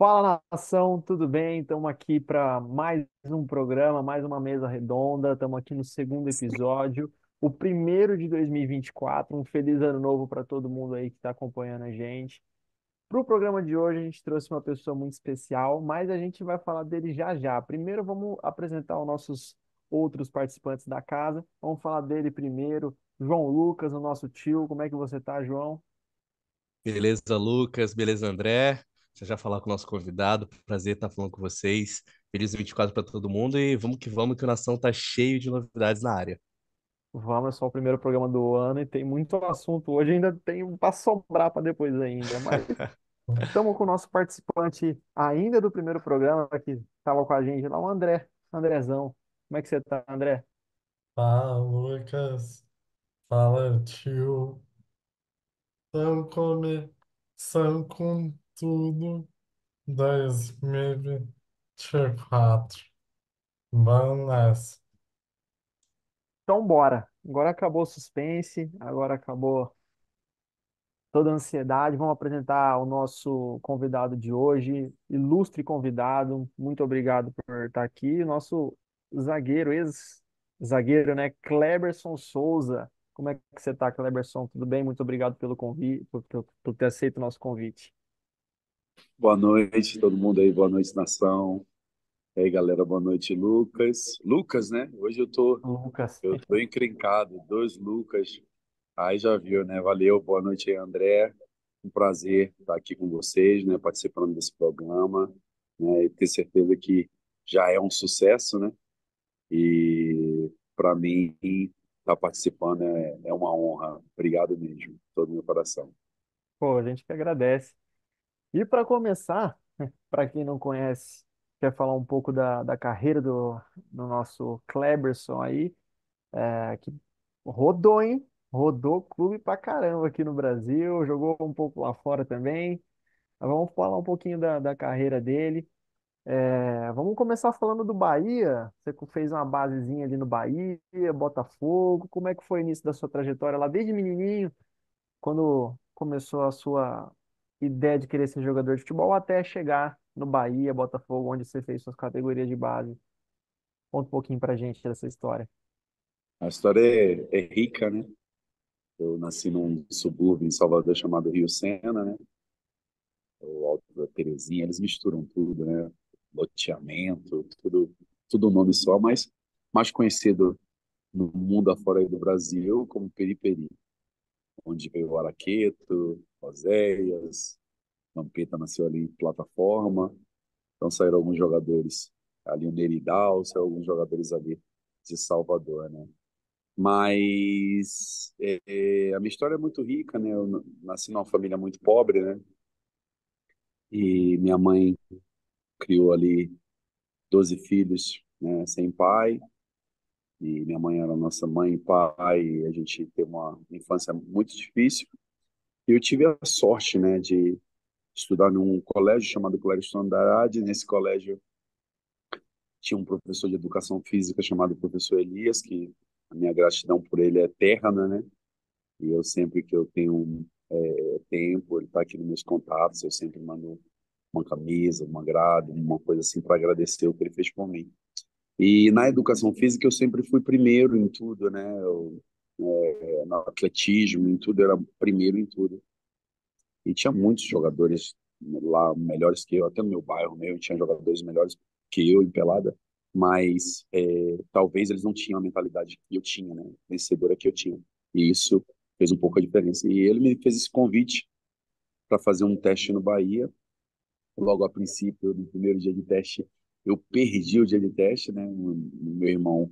Fala nação, tudo bem? Estamos aqui para mais um programa, mais uma mesa redonda. Estamos aqui no segundo episódio, o primeiro de 2024. Um feliz ano novo para todo mundo aí que está acompanhando a gente. Para o programa de hoje, a gente trouxe uma pessoa muito especial, mas a gente vai falar dele já já. Primeiro, vamos apresentar os nossos outros participantes da casa. Vamos falar dele primeiro. João Lucas, o nosso tio. Como é que você tá, João? Beleza, Lucas? Beleza, André? Você já falar com o nosso convidado. Prazer estar falando com vocês. Feliz 24 para todo mundo e vamos que o Nação tá cheio de novidades na área. Vamos, é só o primeiro programa do ano e tem muito assunto hoje, ainda tem para sobrar para depois ainda, mas estamos com o nosso participante ainda do primeiro programa que estava com a gente lá, o André, Andrezão. Como é que você tá, André? Fala, Lucas. Fala, tio. Estamos começando com tudo 2024. Vamos nessa. Então bora. Agora acabou o suspense, agora acabou toda a ansiedade. Vamos apresentar o nosso convidado de hoje, ilustre convidado. Muito obrigado por estar aqui. O nosso zagueiro, ex-zagueiro, né? Kleberson Souza. Como é que você está, Kleberson? Tudo bem? Muito obrigado pelo convite, por ter aceito o nosso convite. Boa noite, todo mundo aí. Boa noite, nação. E aí, galera, boa noite, Lucas. Lucas, né? Hoje Lucas. eu tô encrencado, dois Lucas. Aí já viu, né? Valeu, boa noite aí, André. Um prazer estar aqui com vocês, né? Participando desse programa, né? E ter certeza que já é um sucesso, né? E para mim, estar participando é uma honra. Obrigado mesmo, todo meu coração. Pô, a gente que agradece. E para começar, para quem não conhece, quer falar um pouco da carreira do nosso Kleberson aí. Que rodou, hein? Rodou clube pra caramba aqui no Brasil, jogou um pouco lá fora também. Mas vamos falar um pouquinho da carreira dele. Vamos começar falando do Bahia. Você fez uma basezinha ali no Bahia, Botafogo. Como é que foi o início da sua trajetória lá desde menininho, quando começou a sua ideia de querer ser jogador de futebol, até chegar no Bahia, Botafogo, onde você fez suas categorias de base? Conta um pouquinho pra gente dessa história. A história é rica, né? Eu nasci num subúrbio em Salvador chamado Rio Sena, né? O Alto da Terezinha, eles misturam tudo, né? Loteamento, tudo um nome só, mas mais conhecido no mundo afora aí do Brasil como Periperi, onde veio o Araqueto, Oséias, Vampeta nasceu ali em Plataforma, então saíram alguns jogadores ali, o Neridal, saíram alguns jogadores ali de Salvador, né? Mas a minha história é muito rica, né? Eu nasci numa família muito pobre, né? E minha mãe criou ali 12 filhos, né, sem pai. E minha mãe era nossa mãe e pai. E a gente teve uma infância muito difícil. E eu tive a sorte, né, de estudar num colégio chamado Colégio Andrade. Nesse colégio tinha um professor de educação física chamado professor Elias, que a minha gratidão por ele é eterna, né? E eu sempre que eu tenho tempo, ele está aqui nos meus contatos, eu sempre mando uma camisa, uma grade, uma coisa assim para agradecer o que ele fez por mim. E na educação física eu sempre fui primeiro em tudo, né? No atletismo, em tudo, era primeiro em tudo. E tinha muitos jogadores lá melhores que eu, até no meu bairro meu tinha jogadores melhores que eu em pelada, mas talvez eles não tinham a mentalidade que eu tinha, né? Vencedora que eu tinha. E isso fez um pouco a diferença. E ele me fez esse convite para fazer um teste no Bahia. Logo a princípio, no primeiro dia de teste, eu perdi o dia de teste, né? O meu irmão,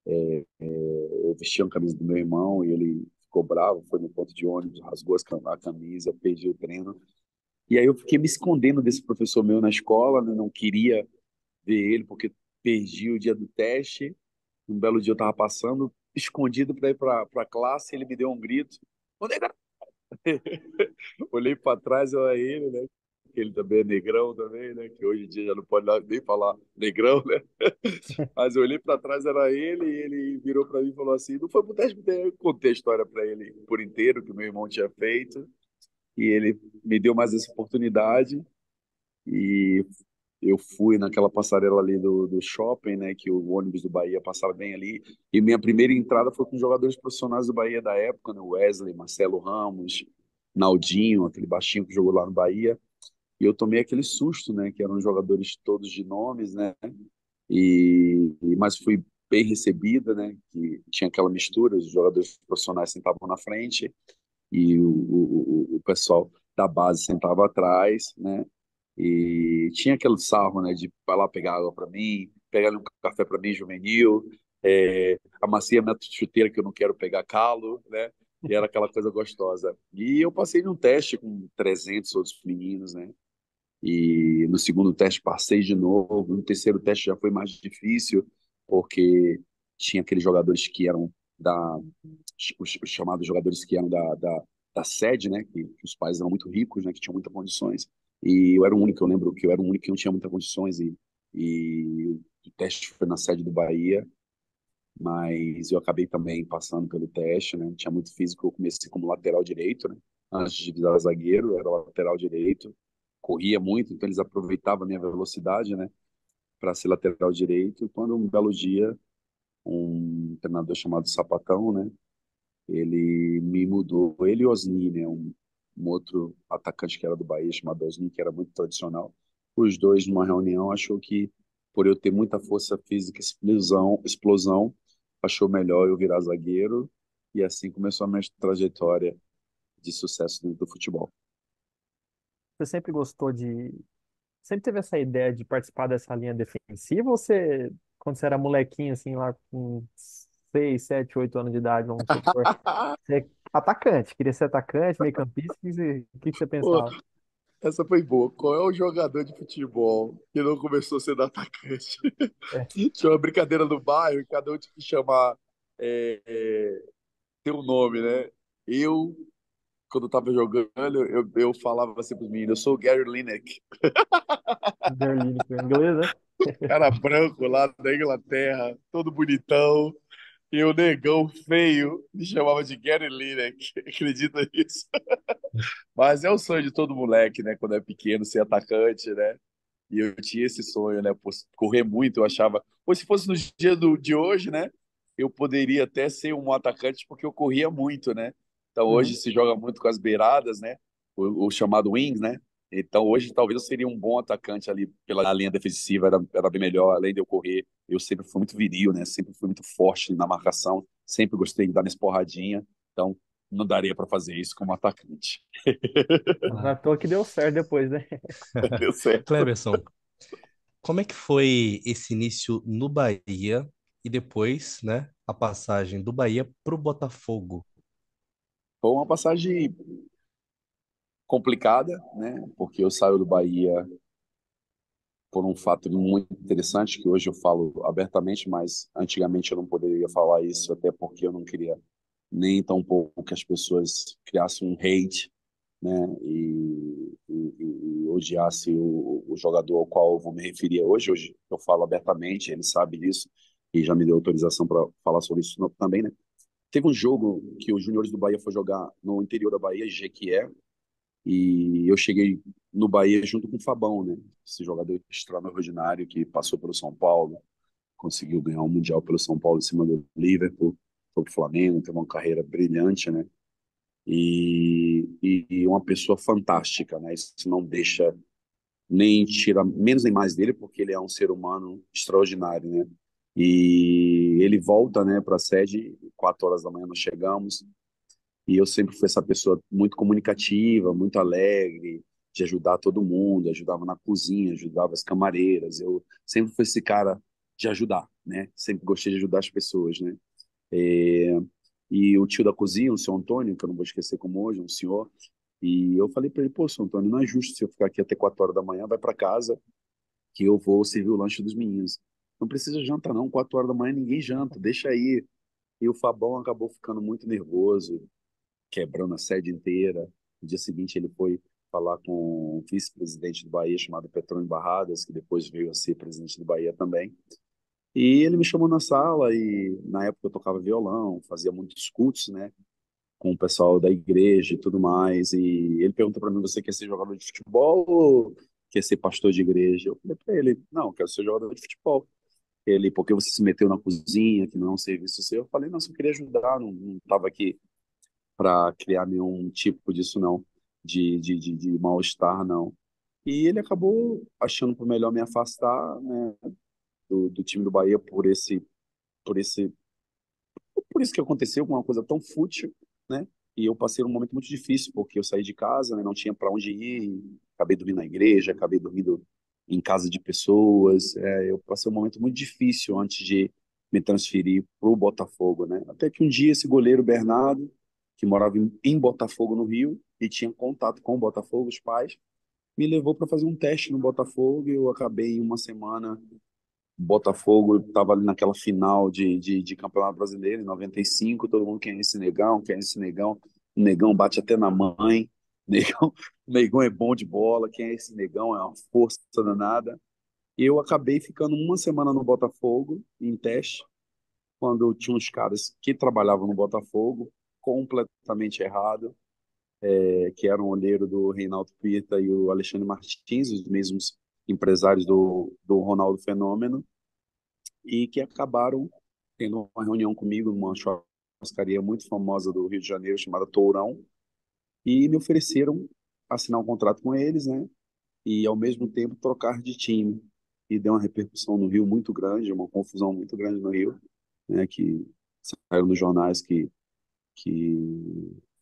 eu vestia a camisa do meu irmão e ele ficou bravo, foi no ponto de ônibus, rasgou a camisa, eu perdi o treino. E aí eu fiquei me escondendo desse professor meu na escola, né? Não queria ver ele porque perdi o dia do teste. Um belo dia eu estava passando, escondido para ir para a classe, ele me deu um grito. Onde é que olhei para trás, era ele, né? Que ele também é negrão também, né? Que hoje em dia já não pode nem falar negrão, né? Mas eu olhei para trás, era ele, e ele virou para mim e falou assim: não foi pro teste, eu contei a história para ele por inteiro, que meu irmão tinha feito, e ele me deu mais essa oportunidade. E eu fui naquela passarela ali do shopping, né, que o ônibus do Bahia passava bem ali. E minha primeira entrada foi com jogadores profissionais do Bahia da época, né, Wesley, Marcelo Ramos, Naldinho, aquele baixinho que jogou lá no Bahia. E eu tomei aquele susto, né, que eram jogadores todos de nomes, né, mas fui bem recebida, né, que tinha aquela mistura, os jogadores profissionais sentavam na frente e o pessoal da base sentava atrás, né, e tinha aquele sarro, né, de vai lá pegar água para mim, pegar um café para mim, juvenil, amacia minha chuteira que eu não quero pegar calo, né, e era aquela coisa gostosa. E eu passei num teste com 300 outros meninos, né, e no segundo teste passei de novo, no terceiro teste já foi mais difícil, porque tinha aqueles jogadores que eram da, os chamados jogadores que eram da sede, né, que os pais eram muito ricos, né, que tinham muitas condições, e eu era o único, eu lembro que eu era o único que não tinha muitas condições, e o teste foi na sede do Bahia, mas eu acabei também passando pelo teste, né, tinha muito físico, eu comecei como lateral direito, né, antes de virar zagueiro, eu era lateral direito, corria muito, então eles aproveitavam a minha velocidade, né, para ser lateral direito, e quando um belo dia, um treinador chamado Sapatão, né, ele me mudou, ele e Osni, né, um outro atacante que era do Bahia, chamado Osni, que era muito tradicional. Os dois, numa reunião, achou que, por eu ter muita força física, explosão, achou melhor eu virar zagueiro, e assim começou a minha trajetória de sucesso dentro do futebol. Você sempre gostou de. Sempre teve essa ideia de participar dessa linha defensiva ou você, quando você era molequinho, assim, lá com 6, 7, 8 anos de idade, vamos supor, você é atacante, queria ser atacante, meio-campista, o que você Pô, pensava? essa foi boa. Qual é o jogador de futebol que não começou sendo atacante? É, Tinha uma brincadeira no bairro e cada um tinha que chamar tem um nome, né? Eu, quando eu tava jogando, eu falava assim pros meninos, eu sou o Gary Lineker, Berlim, com inglês, né? cara branco lá da Inglaterra, todo bonitão, e o negão feio me chamava de Gary Lineker, acredita nisso? Mas é o sonho de todo moleque, né? Quando é pequeno, ser atacante, né? E eu tinha esse sonho, né? Por correr muito, eu achava. Ou se fosse no dia de hoje, né? Eu poderia até ser um atacante porque eu corria muito, né? Então hoje Uhum. se joga muito com as beiradas, né? O chamado wings, né? Então hoje talvez eu seria um bom atacante ali pela linha defensiva, era bem melhor, além de eu correr. Eu sempre fui muito viril, né? Sempre fui muito forte na marcação, sempre gostei de dar minhas porradinhas. Então não daria para fazer isso como atacante. Não é à Ah. toa que deu certo depois, né? Deu certo. Cleberson, como é que foi esse início no Bahia e depois, né, a passagem do Bahia pro Botafogo? Foi uma passagem complicada, né? Porque eu saio do Bahia por um fato muito interessante que hoje eu falo abertamente, mas antigamente eu não poderia falar isso até porque eu não queria nem tão pouco que as pessoas criassem um hate, né? E odiasse o jogador ao qual eu vou me referir hoje. Hoje eu falo abertamente, ele sabe disso e já me deu autorização para falar sobre isso também, né? Teve um jogo que os juniores do Bahia foi jogar no interior da Bahia, Jequié, e eu cheguei no Bahia junto com o Fabão, né? Esse jogador extraordinário que passou pelo São Paulo, conseguiu ganhar um Mundial pelo São Paulo em cima do Liverpool, foi pro Flamengo, teve uma carreira brilhante, né? E uma pessoa fantástica, né? Isso não deixa nem tira menos nem mais dele, porque ele é um ser humano extraordinário, né? E ele volta, né, para a sede, 4 horas da manhã nós chegamos, e eu sempre fui essa pessoa muito comunicativa, muito alegre, de ajudar todo mundo, ajudava na cozinha, ajudava as camareiras. Eu sempre fui esse cara de ajudar, né? Sempre gostei de ajudar as pessoas, né? É, e o tio da cozinha, o seu Antônio, que eu não vou esquecer como hoje, um senhor, e eu falei para ele, pô, seu Antônio, não é justo se eu ficar aqui até 4 horas da manhã, vai para casa, que eu vou servir o lanche dos meninos. Não precisa jantar não, 4 horas da manhã ninguém janta, deixa aí. E o Fabão acabou ficando muito nervoso, quebrando a sede inteira. No dia seguinte, ele foi falar com o vice-presidente do Bahia, chamado Petrônio Barradas, que depois veio a ser presidente do Bahia também. E ele me chamou na sala e, na época, eu tocava violão, fazia muitos cultos, né, com o pessoal da igreja e tudo mais. E ele perguntou para mim: você quer ser jogador de futebol quer ser pastor de igreja? Eu falei para ele, não, eu quero ser jogador de futebol. Ele, porque você se meteu na cozinha, que não é um serviço seu? Eu falei, não, só queria ajudar, não estava aqui para criar nenhum tipo disso, não, de mal-estar, não. E ele acabou achando por melhor me afastar, né, do time do Bahia por esse por isso que aconteceu uma coisa tão fútil, né? E eu passei um momento muito difícil, porque eu saí de casa, né? Não tinha para onde ir, acabei dormindo na igreja, acabei dormindo em casa de pessoas. Eu passei um momento muito difícil antes de me transferir para o Botafogo, né? Até que um dia esse goleiro Bernardo, que morava em Botafogo, no Rio, e tinha contato com o Botafogo, os pais, me levou para fazer um teste no Botafogo e eu acabei em uma semana Botafogo estava ali naquela final de Campeonato Brasileiro, em 95, todo mundo quer esse negão, quer esse negão. O negão bate até na mãe, negão, o negão é bom de bola, quem é esse negão? É uma força danada. E eu acabei ficando uma semana no Botafogo, em teste, quando tinha uns caras que trabalhavam no Botafogo, completamente errado, que eram o olheiro do Reinaldo Pita e o Alexandre Martins, os mesmos empresários do Ronaldo Fenômeno, e que acabaram tendo uma reunião comigo numa churrascaria muito famosa do Rio de Janeiro, chamada Tourão, e me ofereceram assinar um contrato com eles, né? E ao mesmo tempo trocar de time. E deu uma repercussão no Rio muito grande, uma confusão muito grande no Rio, né? Que saiu nos jornais que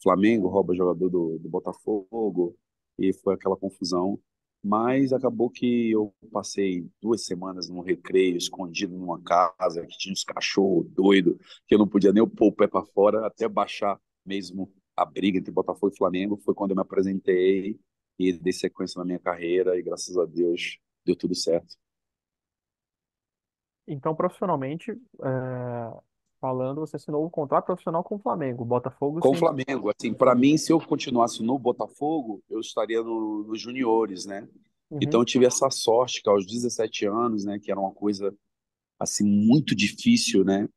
Flamengo rouba jogador do Botafogo, e foi aquela confusão. Mas acabou que eu passei 2 semanas no recreio, escondido numa casa, que tinha uns cachorros doidos, que eu não podia nem pôr o pé para fora, até baixar mesmo a briga entre Botafogo e Flamengo. Foi quando eu me apresentei e dei sequência na minha carreira, e graças a Deus deu tudo certo. Então, profissionalmente, falando, você assinou um contrato profissional com o Flamengo. Botafogo, Com o sim. Flamengo, assim, para mim, se eu continuasse no Botafogo, eu estaria nos juniores, né? Então Uhum. eu tive essa sorte que aos 17 anos, né, que era uma coisa assim muito difícil, né?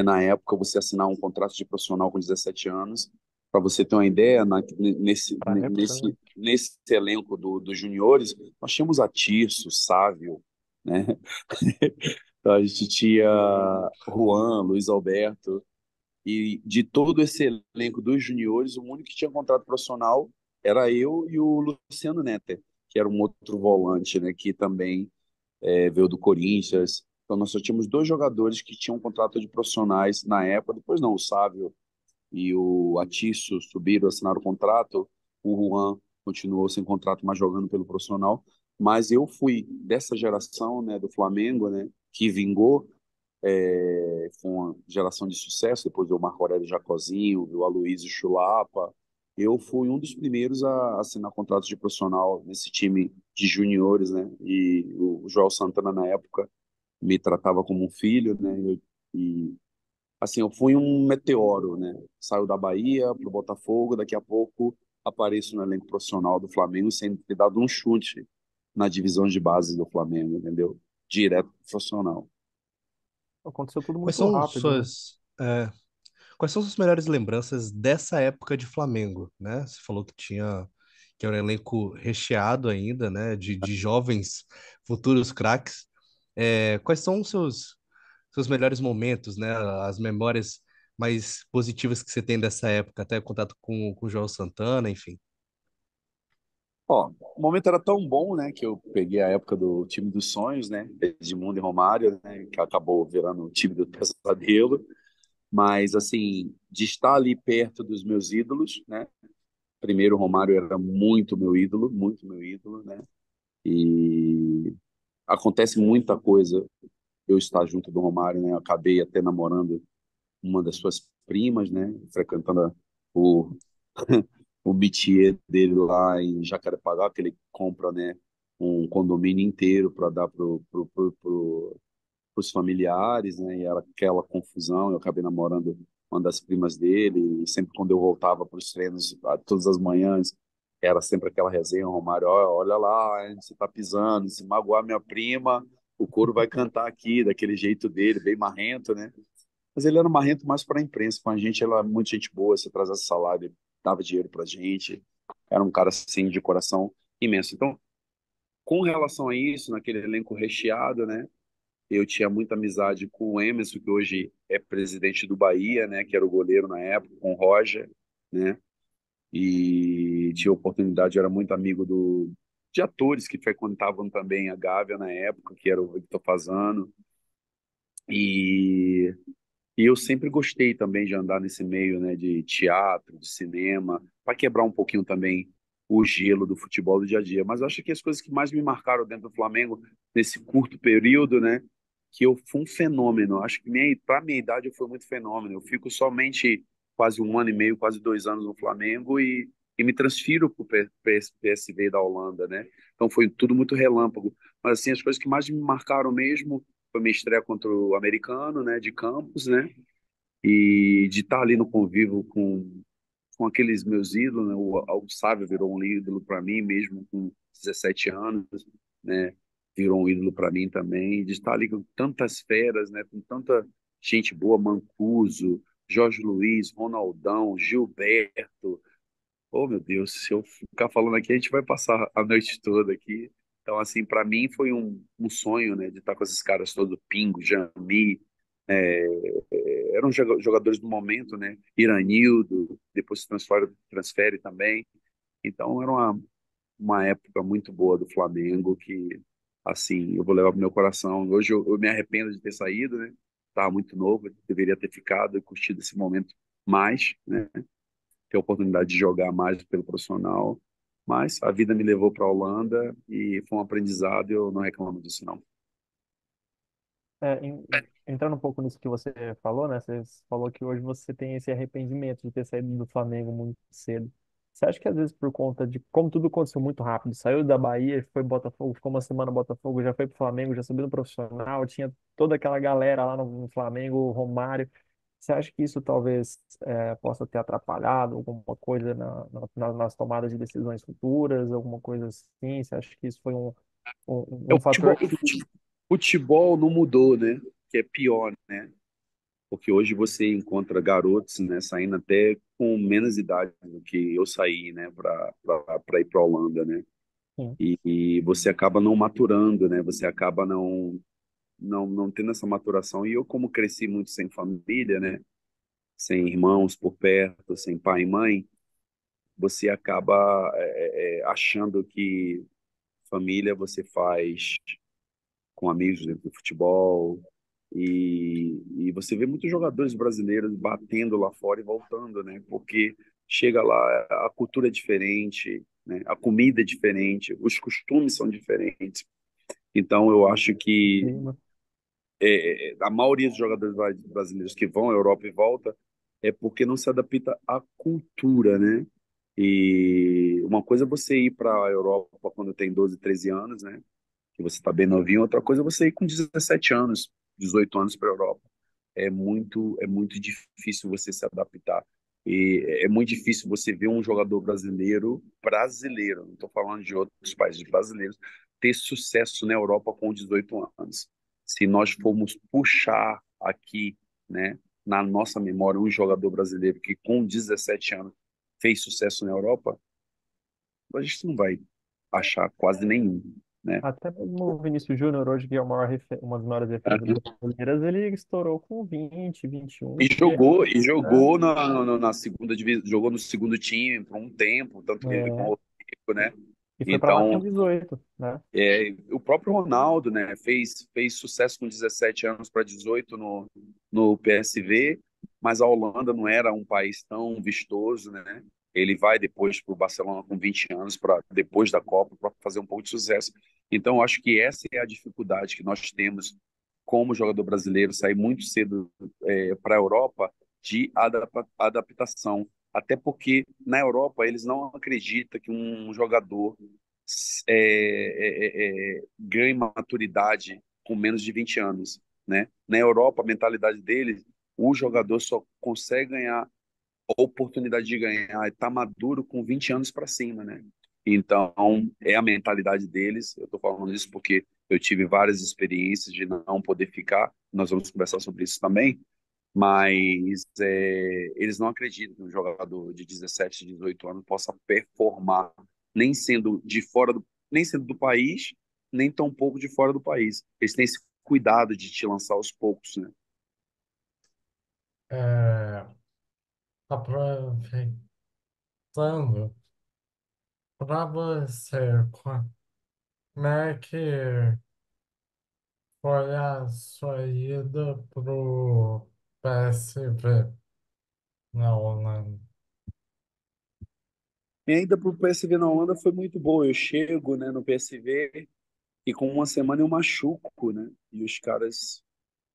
Na época você assinar um contrato de profissional com 17 anos, para você ter uma ideia, Pra época, né? nesse elenco dos juniores, nós tínhamos a Tirso, Sávio, né? A gente tinha Juan, Luiz Alberto, e de todo esse elenco dos juniores, o único que tinha contrato profissional era eu e o Luciano Netter, que era um outro volante, né, que também veio do Corinthians. Então nós só tínhamos dois jogadores que tinham contrato de profissionais na época. Depois não, o Sávio e o Atiço subiram, assinaram o contrato. O Juan continuou sem contrato, mas jogando pelo profissional. Mas eu fui dessa geração, né, do Flamengo, né, que vingou. Foi uma geração de sucesso, depois do Marco Aurélio Jacozinho, do Aloysio Chulapa. Eu fui um dos primeiros a assinar contrato de profissional nesse time de juniores, né? E o Joel Santana, na época, me tratava como um filho, né? E, assim, eu fui um meteoro, né? Saio da Bahia para o Botafogo, daqui a pouco apareço no elenco profissional do Flamengo sem ter dado um chute na divisão de base do Flamengo, entendeu? Direto pro profissional. Aconteceu tudo Quais muito são rápido, né? suas melhores lembranças dessa época de Flamengo, né? Você falou que era um elenco recheado ainda, né? De jovens futuros craques. Quais são os seus melhores momentos, né? As memórias mais positivas que você tem dessa época, até contato com o João Santana, enfim. Ó, o momento era tão bom, né, que eu peguei a época do time dos sonhos, né, Edmundo e Romário, né, que acabou virando o time do pesadelo, mas, assim, de estar ali perto dos meus ídolos, né, primeiro o Romário era muito meu ídolo, né, e acontece muita coisa eu estar junto do Romário, né, eu acabei até namorando uma das suas primas, né, frequentando o o métier dele lá em Jacarepaguá, que ele compra, né, um condomínio inteiro para dar os familiares, né, e era aquela confusão. Eu acabei namorando uma das primas dele, e sempre quando eu voltava para os treinos, todas as manhãs, era sempre aquela resenha, Romário, olha lá, onde você está pisando, se magoar minha prima, o couro vai cantar aqui, daquele jeito dele, bem marrento, né? Mas ele era marrento mais para a imprensa. Com a gente, ela era muito gente boa. Se trazia salário, ele dava dinheiro para a gente. Era um cara, assim, de coração imenso. Então, Com relação a isso, naquele elenco recheado, né? Eu tinha muita amizade com o Emerson, que hoje é presidente do Bahia, né? Que era o goleiro na época, com o Roger, né? E tinha oportunidade, eu era muito amigo de atores que frequentavam também a Gávea na época, que era o Victor Fasano. E, e eu sempre gostei também de andar nesse meio, né? De teatro, de cinema, para quebrar um pouquinho também o gelo do futebol do dia a dia. Mas eu acho que as coisas que mais me marcaram dentro do Flamengo, nesse curto período, né? Que eu fui um fenômeno. Acho que para minha idade eu fui muito fenômeno. Eu fico somente quase um ano e meio, quase 2 anos no Flamengo e me transfiro para o PSV da Holanda, né? Então foi tudo muito relâmpago. Mas assim, as coisas que mais me marcaram mesmo foi minha estreia contra o Americano, né? De Campos, né? E de estar ali no convívio com aqueles meus ídolos, né? O Sávio virou um ídolo para mim mesmo com 17 anos, né? Virou um ídolo para mim também, de estar ali com tantas feras, né? Com tanta gente boa, Mancuso, Jorge Luiz, Ronaldão, Gilberto. Oh, meu Deus, se eu ficar falando aqui, a gente vai passar a noite toda aqui. Então, assim, para mim foi um sonho, né? De estar com esses caras todos, Pingo, Jami, é, eram jogadores do momento, né? Iranildo, depois se transfere também. Então era uma época muito boa do Flamengo que, assim, eu vou levar pro meu coração. Hoje eu me arrependo de ter saído, né? Estava muito novo, deveria ter ficado e curtido esse momento mais, né? Ter a oportunidade de jogar mais pelo profissional. Mas a vida me levou para a Holanda e foi um aprendizado e eu não reclamo disso, não. Entrando um pouco nisso que você falou, né? Você falou que hoje você tem esse arrependimento de ter saído do Flamengo muito cedo. Você acha que às vezes por conta de como tudo aconteceu muito rápido, saiu da Bahia, foi Botafogo, ficou uma semana no Botafogo, já foi pro Flamengo, já subiu no profissional, tinha toda aquela galera lá no Flamengo, o Romário. Você acha que isso talvez possa ter atrapalhado alguma coisa nas tomadas de decisões futuras, alguma coisa assim? Você acha que isso foi É, um fator que futebol não mudou, né? Que é pior, né? Porque hoje você encontra garotos, né, saindo até com menos idade do que eu saí, né, para ir para a Holanda, né? sim, E você acaba não maturando, né? Você acaba não tendo essa maturação. E eu, como cresci muito sem família, né, sem irmãos por perto, sem pai e mãe, você acaba achando que família você faz com amigos dentro do futebol. E você vê muitos jogadores brasileiros batendo lá fora e voltando, né? Porque chega lá, a cultura é diferente, né? A comida é diferente, os costumes são diferentes. Então, eu acho que clima. a maioria dos jogadores brasileiros que vão à Europa e volta é porque não se adapta à cultura, né? E uma coisa é você ir para a Europa quando tem 12, 13 anos, né? Que você está bem novinho. Outra coisa é você ir com 17 anos, 18 anos para a Europa. É muito difícil você se adaptar. E é muito difícil você ver um jogador brasileiro, não estou falando de outros países brasileiros, ter sucesso na Europa com 18 anos. Se nós formos puxar aqui, né, na nossa memória, um jogador brasileiro que com 17 anos fez sucesso na Europa, a gente não vai achar quase nenhum, né? Até mesmo o Vinícius Júnior, hoje, que é uma das maiores referências brasileiras, ele estourou com 20, 21. E É, jogou na segunda divisão, jogou no segundo time por um tempo, tanto ele como é, o Rodrigo, né? e foi para lá com Então, 18, né? o próprio Ronaldo, né, fez sucesso com 17 anos para 18 no PSV, mas a Holanda não era um país tão vistoso, né? Ele vai depois para o Barcelona com 20 anos, para depois da Copa, para fazer um pouco de sucesso. Então, eu acho que essa é a dificuldade que nós temos como jogador brasileiro, sair muito cedo para a Europa de adaptação. Até porque na Europa eles não acreditam que um jogador ganhe maturidade com menos de 20 anos, né? Na Europa, a mentalidade deles, o jogador só consegue ganhar a oportunidade de ganhar, está maduro com 20 anos para cima, né? Então, é a mentalidade deles. Eu estou falando isso porque eu tive várias experiências de não poder ficar. Nós vamos conversar sobre isso também. Mas eles não acreditam que um jogador de 17, 18 anos possa performar, nem sendo de fora do, nem sendo do país, nem tão pouco de fora do país. Eles têm esse cuidado de te lançar aos poucos, né? É, aproveitando, para você, como é que foi a sua ida pro PSV na Holanda? Minha ida para o PSV na Holanda foi muito boa. Eu chego, né, no PSV e com uma semana eu machuco, né? E os caras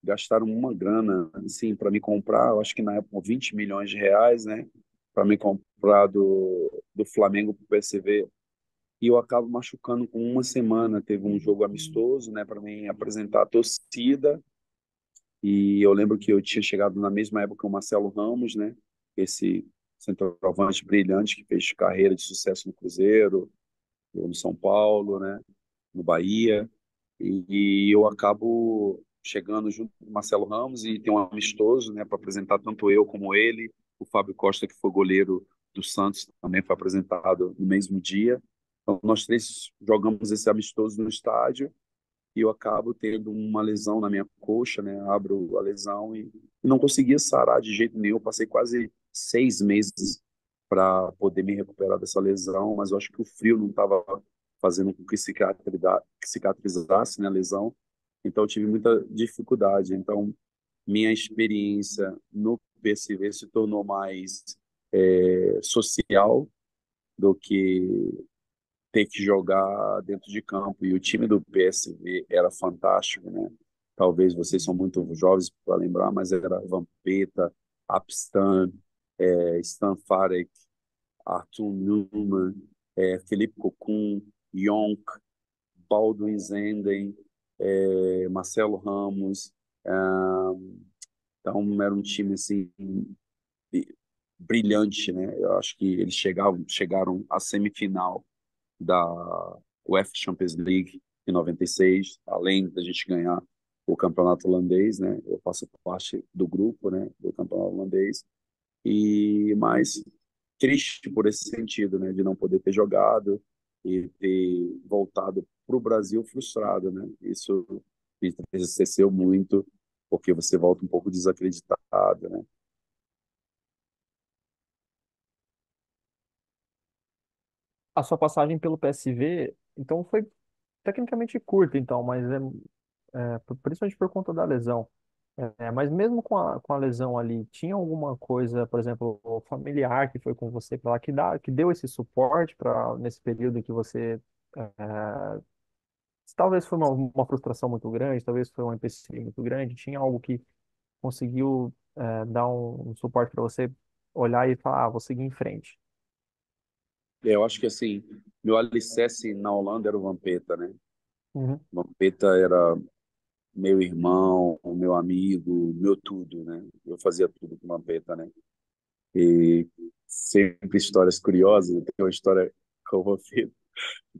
gastaram uma grana, assim, para me comprar, eu acho que na época 20 milhões de reais, né? Para me comprar do Flamengo para o PSV. E eu acabo machucando com uma semana. Teve um jogo amistoso, né, para mim apresentar a torcida. E eu lembro que eu tinha chegado na mesma época que o Marcelo Ramos, né? Esse centroavante brilhante que fez carreira de sucesso no Cruzeiro, no São Paulo, né? No Bahia. E eu acabo chegando junto com o Marcelo Ramos e tem um amistoso, né? Para apresentar tanto eu como ele. O Fábio Costa, que foi goleiro do Santos, também foi apresentado no mesmo dia. Então, nós três jogamos esse amistoso no estádio e eu acabo tendo uma lesão na minha coxa, né? Abro a lesão e não conseguia sarar de jeito nenhum. Eu passei quase 6 meses para poder me recuperar dessa lesão, mas eu acho que o frio não estava fazendo com que cicatrizasse, né, a lesão. Então eu tive muita dificuldade. Então minha experiência no PSV se tornou mais social do que ter que jogar dentro de campo. E o time do PSV era fantástico, né? Talvez vocês são muito jovens para lembrar, mas era Vampeta, Apstan, Stan Farek, Arthur Newman, Felipe Cocum, Jonk, Baldwin Zenden, Marcelo Ramos. Então era um time assim brilhante, né? Eu acho que eles chegaram à semifinal da UEFA Champions League em 96, além da gente ganhar o campeonato holandês, né? Eu faço parte do grupo, né, do campeonato holandês e mais triste por esse sentido, né, de não poder ter jogado e ter voltado para o Brasil frustrado, né? Isso me entristeceu muito, porque você volta um pouco desacreditado, né? A sua passagem pelo PSV, então, foi tecnicamente curta, então, mas principalmente por conta da lesão. Mas mesmo com a lesão ali, tinha alguma coisa, por exemplo, o familiar que foi com você para lá, que deu esse suporte para nesse período que você talvez foi uma frustração muito grande, talvez foi um empecilho muito grande, tinha algo que conseguiu dar um suporte para você olhar e falar, vou seguir em frente. Eu acho que assim, meu alicerce na Holanda era o Vampeta, né? Uhum. O Vampeta era meu irmão, meu amigo, meu tudo, né? Eu fazia tudo com Vampeta, né? E sempre histórias curiosas. Tem uma história com o Vampeta.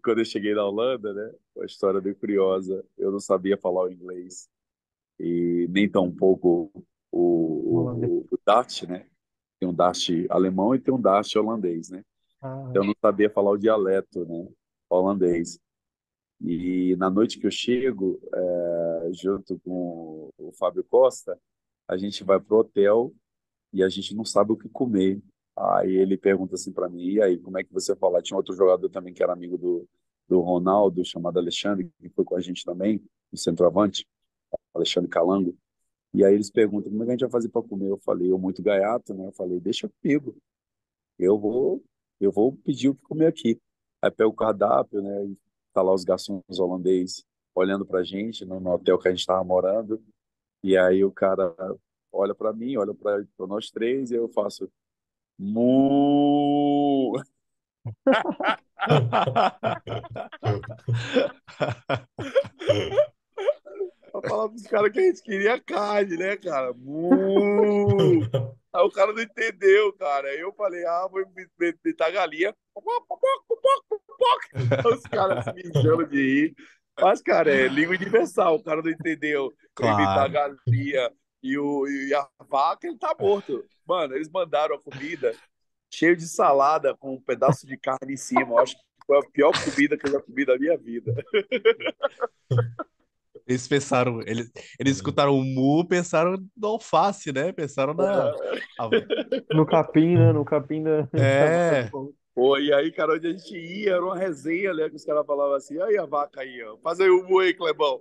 Quando eu cheguei na Holanda, né? Uma história bem curiosa. Eu não sabia falar o inglês e nem tão pouco Holandês. o Dutch, né? Tem um Dutch alemão e tem um Dutch holandês, né? Ah, Então eu não sabia falar o dialeto, né? Holandês. E na noite que eu chego, junto com o Fábio Costa, a gente vai pro hotel e a gente não sabe o que comer. Aí ele pergunta assim para mim, e aí, como é que você fala? Tinha outro jogador também que era amigo do Ronaldo, chamado Alexandre, que foi com a gente também, no centroavante, Alexandre Calango. E aí eles perguntam, como é que a gente vai fazer para comer? Eu falei, eu muito gaiato, né? Eu falei, deixa comigo, eu vou, eu vou pedir o que comer aqui. Aí pega o cardápio, né? E tá lá os garçons holandeses olhando pra gente no hotel que a gente estava morando. E aí o cara olha para mim, olha para nós três e eu faço mu. Pra falar pros caras que a gente queria carne, né, cara? Mu. Aí o cara não entendeu, cara. Aí eu falei, vou imitar galinha. Os caras se mijando de rir. Mas, cara, é língua universal. O cara não entendeu eu imitar a Claro. galinha e a vaca, ele tá morto. Mano, eles mandaram a comida cheio de salada com um pedaço de carne em cima. Eu acho que Foi a pior comida que eu já comi na minha vida. Eles pensaram, eles escutaram o mu, pensaram no alface, né? Pensaram na. a- No capim, né? No capim da vaca. É, Pô, e aí, cara, onde a gente ia, era uma resenha, né? Que os caras falavam assim, aí a vaca aí, ó. Faz aí o boi, Clebão.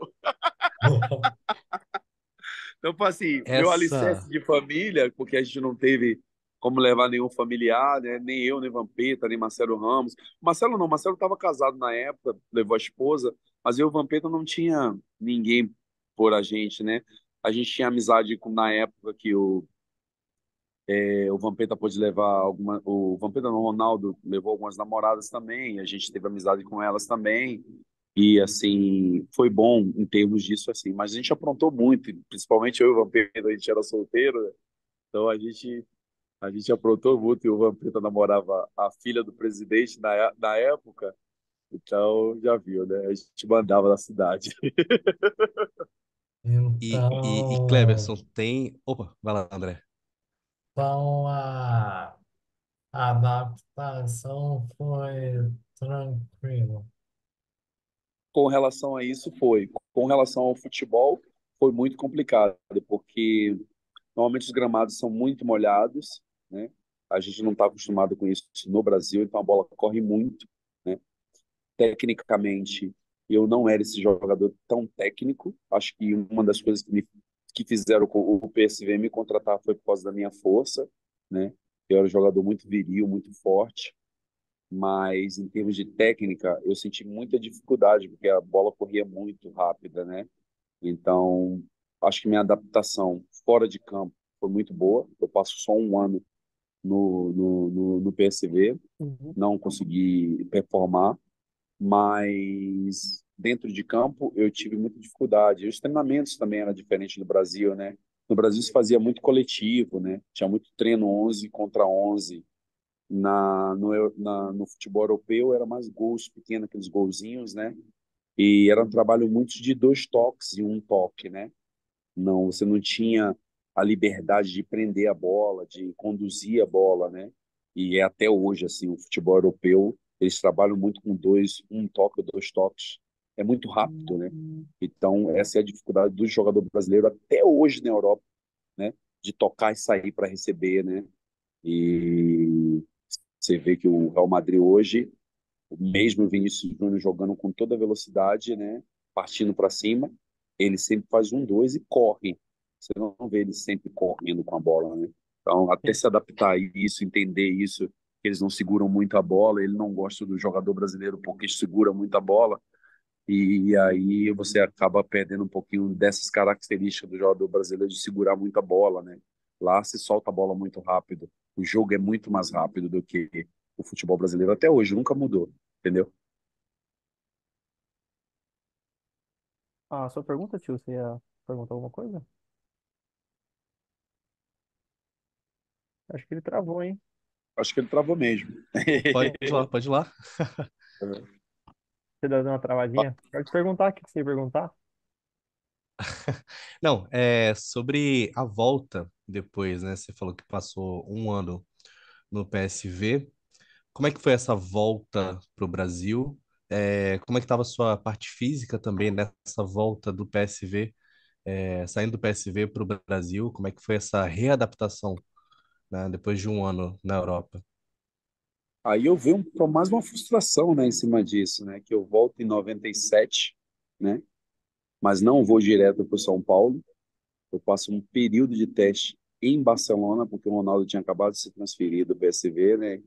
Então, foi assim, meu alicerce essa. de família, porque a gente não teve como levar nenhum familiar, né? Nem eu, nem Vampeta, nem Marcelo Ramos. Marcelo não, Marcelo estava casado na época, levou a esposa, mas eu e o Vampeta não tinha ninguém por a gente, né? A gente tinha amizade com, na época que o Vampeta pôde levar alguma. O Vampeta não, o Ronaldo levou algumas namoradas também, a gente teve amizade com elas também. E assim, foi bom em termos disso, assim, mas a gente aprontou muito, principalmente eu e o Vampeta, a gente era solteiro, né? Então a gente aprontou muito e o Vampeta namorava a filha do presidente na época, então já viu, né? A gente mandava na cidade. E Então, Cleberson tem. Opa, vai lá, André. então a adaptação foi tranquila. Com relação a isso, foi. Com relação ao futebol, foi muito complicado, porque normalmente os gramados são muito molhados, né? A gente não está acostumado com isso no Brasil, então a bola corre muito, né? Tecnicamente, eu não era esse jogador tão técnico. Acho que uma das coisas que fizeram o PSV me contratar foi por causa da minha força, né? Eu era um jogador muito viril, muito forte, mas em termos de técnica, eu senti muita dificuldade, porque a bola corria muito rápida, né? Então, acho que minha adaptação fora de campo foi muito boa. Eu passo só um ano no PSV, Uhum. não consegui performar, mas dentro de campo eu tive muita dificuldade. E os treinamentos também eram diferentes do Brasil, né? No Brasil se fazia muito coletivo, né? Tinha muito treino 11 contra 11. No futebol europeu era mais gols pequenos, aqueles golzinhos, né? E era um trabalho muito de dois toques e um toque, né? Não, você não tinha a liberdade de prender a bola, de conduzir a bola, né? E é até hoje assim, o futebol europeu, eles trabalham muito com dois, um toque, dois toques. É muito rápido, né? Então, essa é a dificuldade do jogador brasileiro até hoje na Europa, né? De tocar e sair para receber, né? E você vê que o Real Madrid hoje, mesmo o Vinícius Júnior jogando com toda a velocidade, né, partindo para cima, ele sempre faz um, dois e corre. Você não vê ele sempre correndo com a bola, né? Então, até Sim. se adaptar a isso, entender isso, que eles não seguram muito a bola, ele não gosta do jogador brasileiro porque segura muito a bola, e aí você acaba perdendo um pouquinho dessas características do jogador brasileiro de segurar muito a bola, né? Lá se solta a bola muito rápido. O jogo é muito mais rápido do que o futebol brasileiro até hoje, nunca mudou, entendeu? Ah, sua pergunta, tio, você ia perguntar alguma coisa? Acho que ele travou, hein? Acho que ele travou mesmo. Pode ir lá, pode ir lá. Você deu uma travadinha? Pode perguntar o que você ia perguntar. Não, é sobre a volta depois, né? Você falou que passou um ano no PSV. Como é que foi essa volta para o Brasil? Como é que estava a sua parte física também nessa volta do PSV, saindo do PSV para o Brasil? Como é que foi essa readaptação, né, depois de um ano na Europa? Aí eu vi mais uma frustração, né, em cima disso, né, que eu volto em 97, né, mas não vou direto para o São Paulo. Eu passo um período de teste em Barcelona, porque o Ronaldo tinha acabado de se transferir do PSV, né,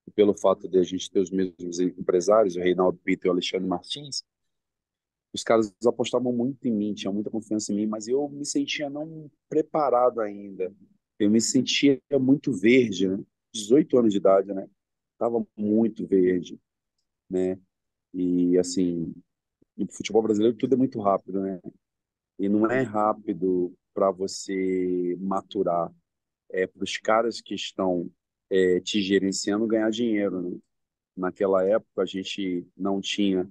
e pelo fato de a gente ter os mesmos empresários, o Reinaldo Pito e o Alexandre Martins, os caras apostavam muito em mim, tinham muita confiança em mim, mas eu me sentia não preparado ainda. Eu me sentia muito verde, né? 18 anos de idade, né? Tava muito verde, né? E assim, no futebol brasileiro tudo é muito rápido, né? E não é rápido para você maturar, é para os caras que estão te gerenciando ganhar dinheiro, né? Naquela época a gente não tinha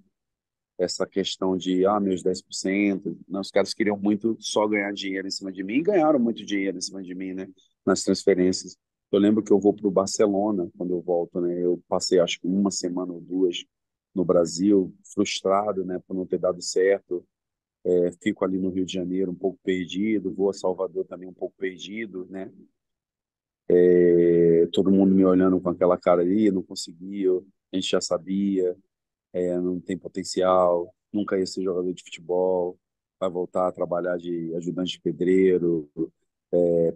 essa questão de, meus 10%. Não, os caras queriam muito só ganhar dinheiro em cima de mim e ganharam muito dinheiro em cima de mim, né? Nas transferências. Eu lembro que eu vou para o Barcelona quando eu volto, né? Eu passei acho que uma semana ou duas. no Brasil, frustrado, né, por não ter dado certo. Fico ali no Rio de Janeiro um pouco perdido, vou a Salvador também um pouco perdido, né? Todo mundo me olhando com aquela cara ali, não conseguiu, a gente já sabia, não tem potencial, nunca ia ser jogador de futebol, vai voltar a trabalhar de ajudante de pedreiro,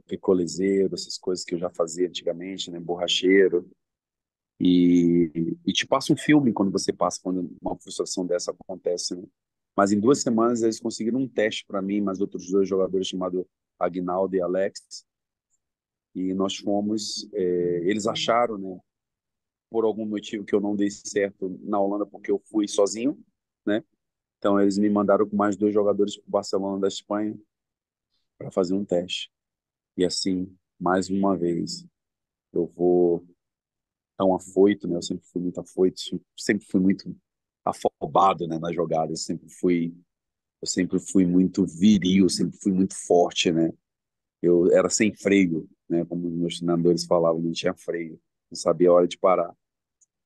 picolezeiro, essas coisas que eu já fazia antigamente, né? Borracheiro. E te passa um filme quando você passa, quando uma frustração dessa acontece, né? Mas em 2 semanas eles conseguiram um teste para mim, mas outros dois jogadores chamados Agnaldo e Alex, e nós fomos. Eles acharam, né, por algum motivo que eu não dei certo na Holanda, porque eu fui sozinho, né? Então eles me mandaram com mais dois jogadores para o Barcelona da Espanha para fazer um teste. E assim, mais uma vez, eu vou tão afoito, né? Eu sempre fui muito afoito, sempre fui muito afobado, né, nas jogadas, eu sempre fui muito viril, sempre fui muito forte, né? Eu era sem freio, né, como os meus treinadores falavam, não tinha freio, não sabia a hora de parar.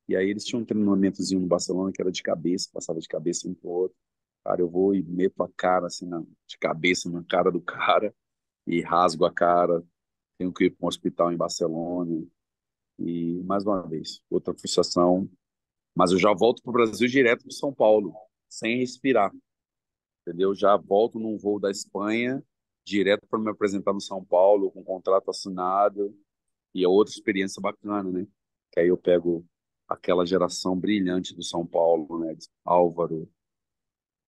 E aí eles tinham um treinamentozinho no Barcelona que era de cabeça, passava de cabeça um pro outro. Cara, eu vou e meto a cara assim de cabeça na cara do cara e rasgo a cara. Tenho que ir para um hospital em Barcelona. E mais uma vez, outra frustração. Mas eu já volto para o Brasil direto para São Paulo, sem respirar, entendeu? Já volto num voo da Espanha, direto para me apresentar no São Paulo, com contrato assinado. E é outra experiência bacana, né? Que aí eu pego aquela geração brilhante do São Paulo, né? Álvaro,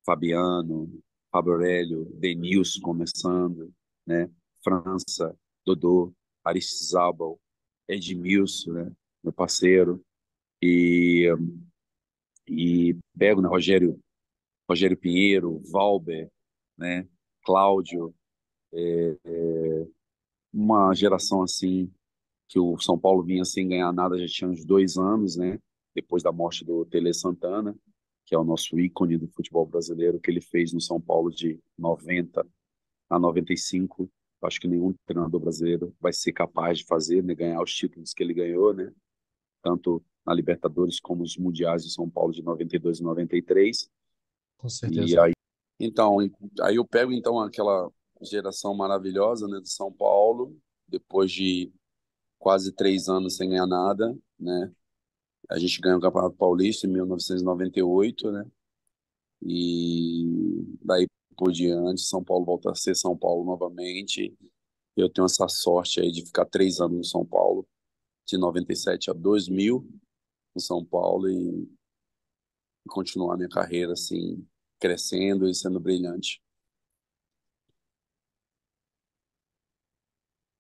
Fabiano, Fábio Aurélio, Denilson começando, né? França, Dodô, Aristizábal, Edmilson, né? Meu parceiro. E, e pego, né? Rogério Pinheiro, Valber, né? Cláudio, uma geração assim que o São Paulo vinha sem ganhar nada já tinha uns 2 anos, né? Depois da morte do Tele Santana, que é o nosso ícone do futebol brasileiro, que ele fez no São Paulo de 90 a 95. Acho que nenhum treinador brasileiro vai ser capaz de fazer, né? Ganhar os títulos que ele ganhou, né? Tanto na Libertadores como os Mundiais de São Paulo de 92 e 93. Com E certeza. aí, então, aí eu pego então aquela geração maravilhosa, né, de São Paulo, depois de quase 3 anos sem ganhar nada, né? A gente ganhou o Campeonato Paulista em 1998, né? E daí por diante, São Paulo volta a ser São Paulo novamente. Eu tenho essa sorte aí de ficar 3 anos no São Paulo, de 97 a 2000 no São Paulo e continuar minha carreira assim, crescendo e sendo brilhante.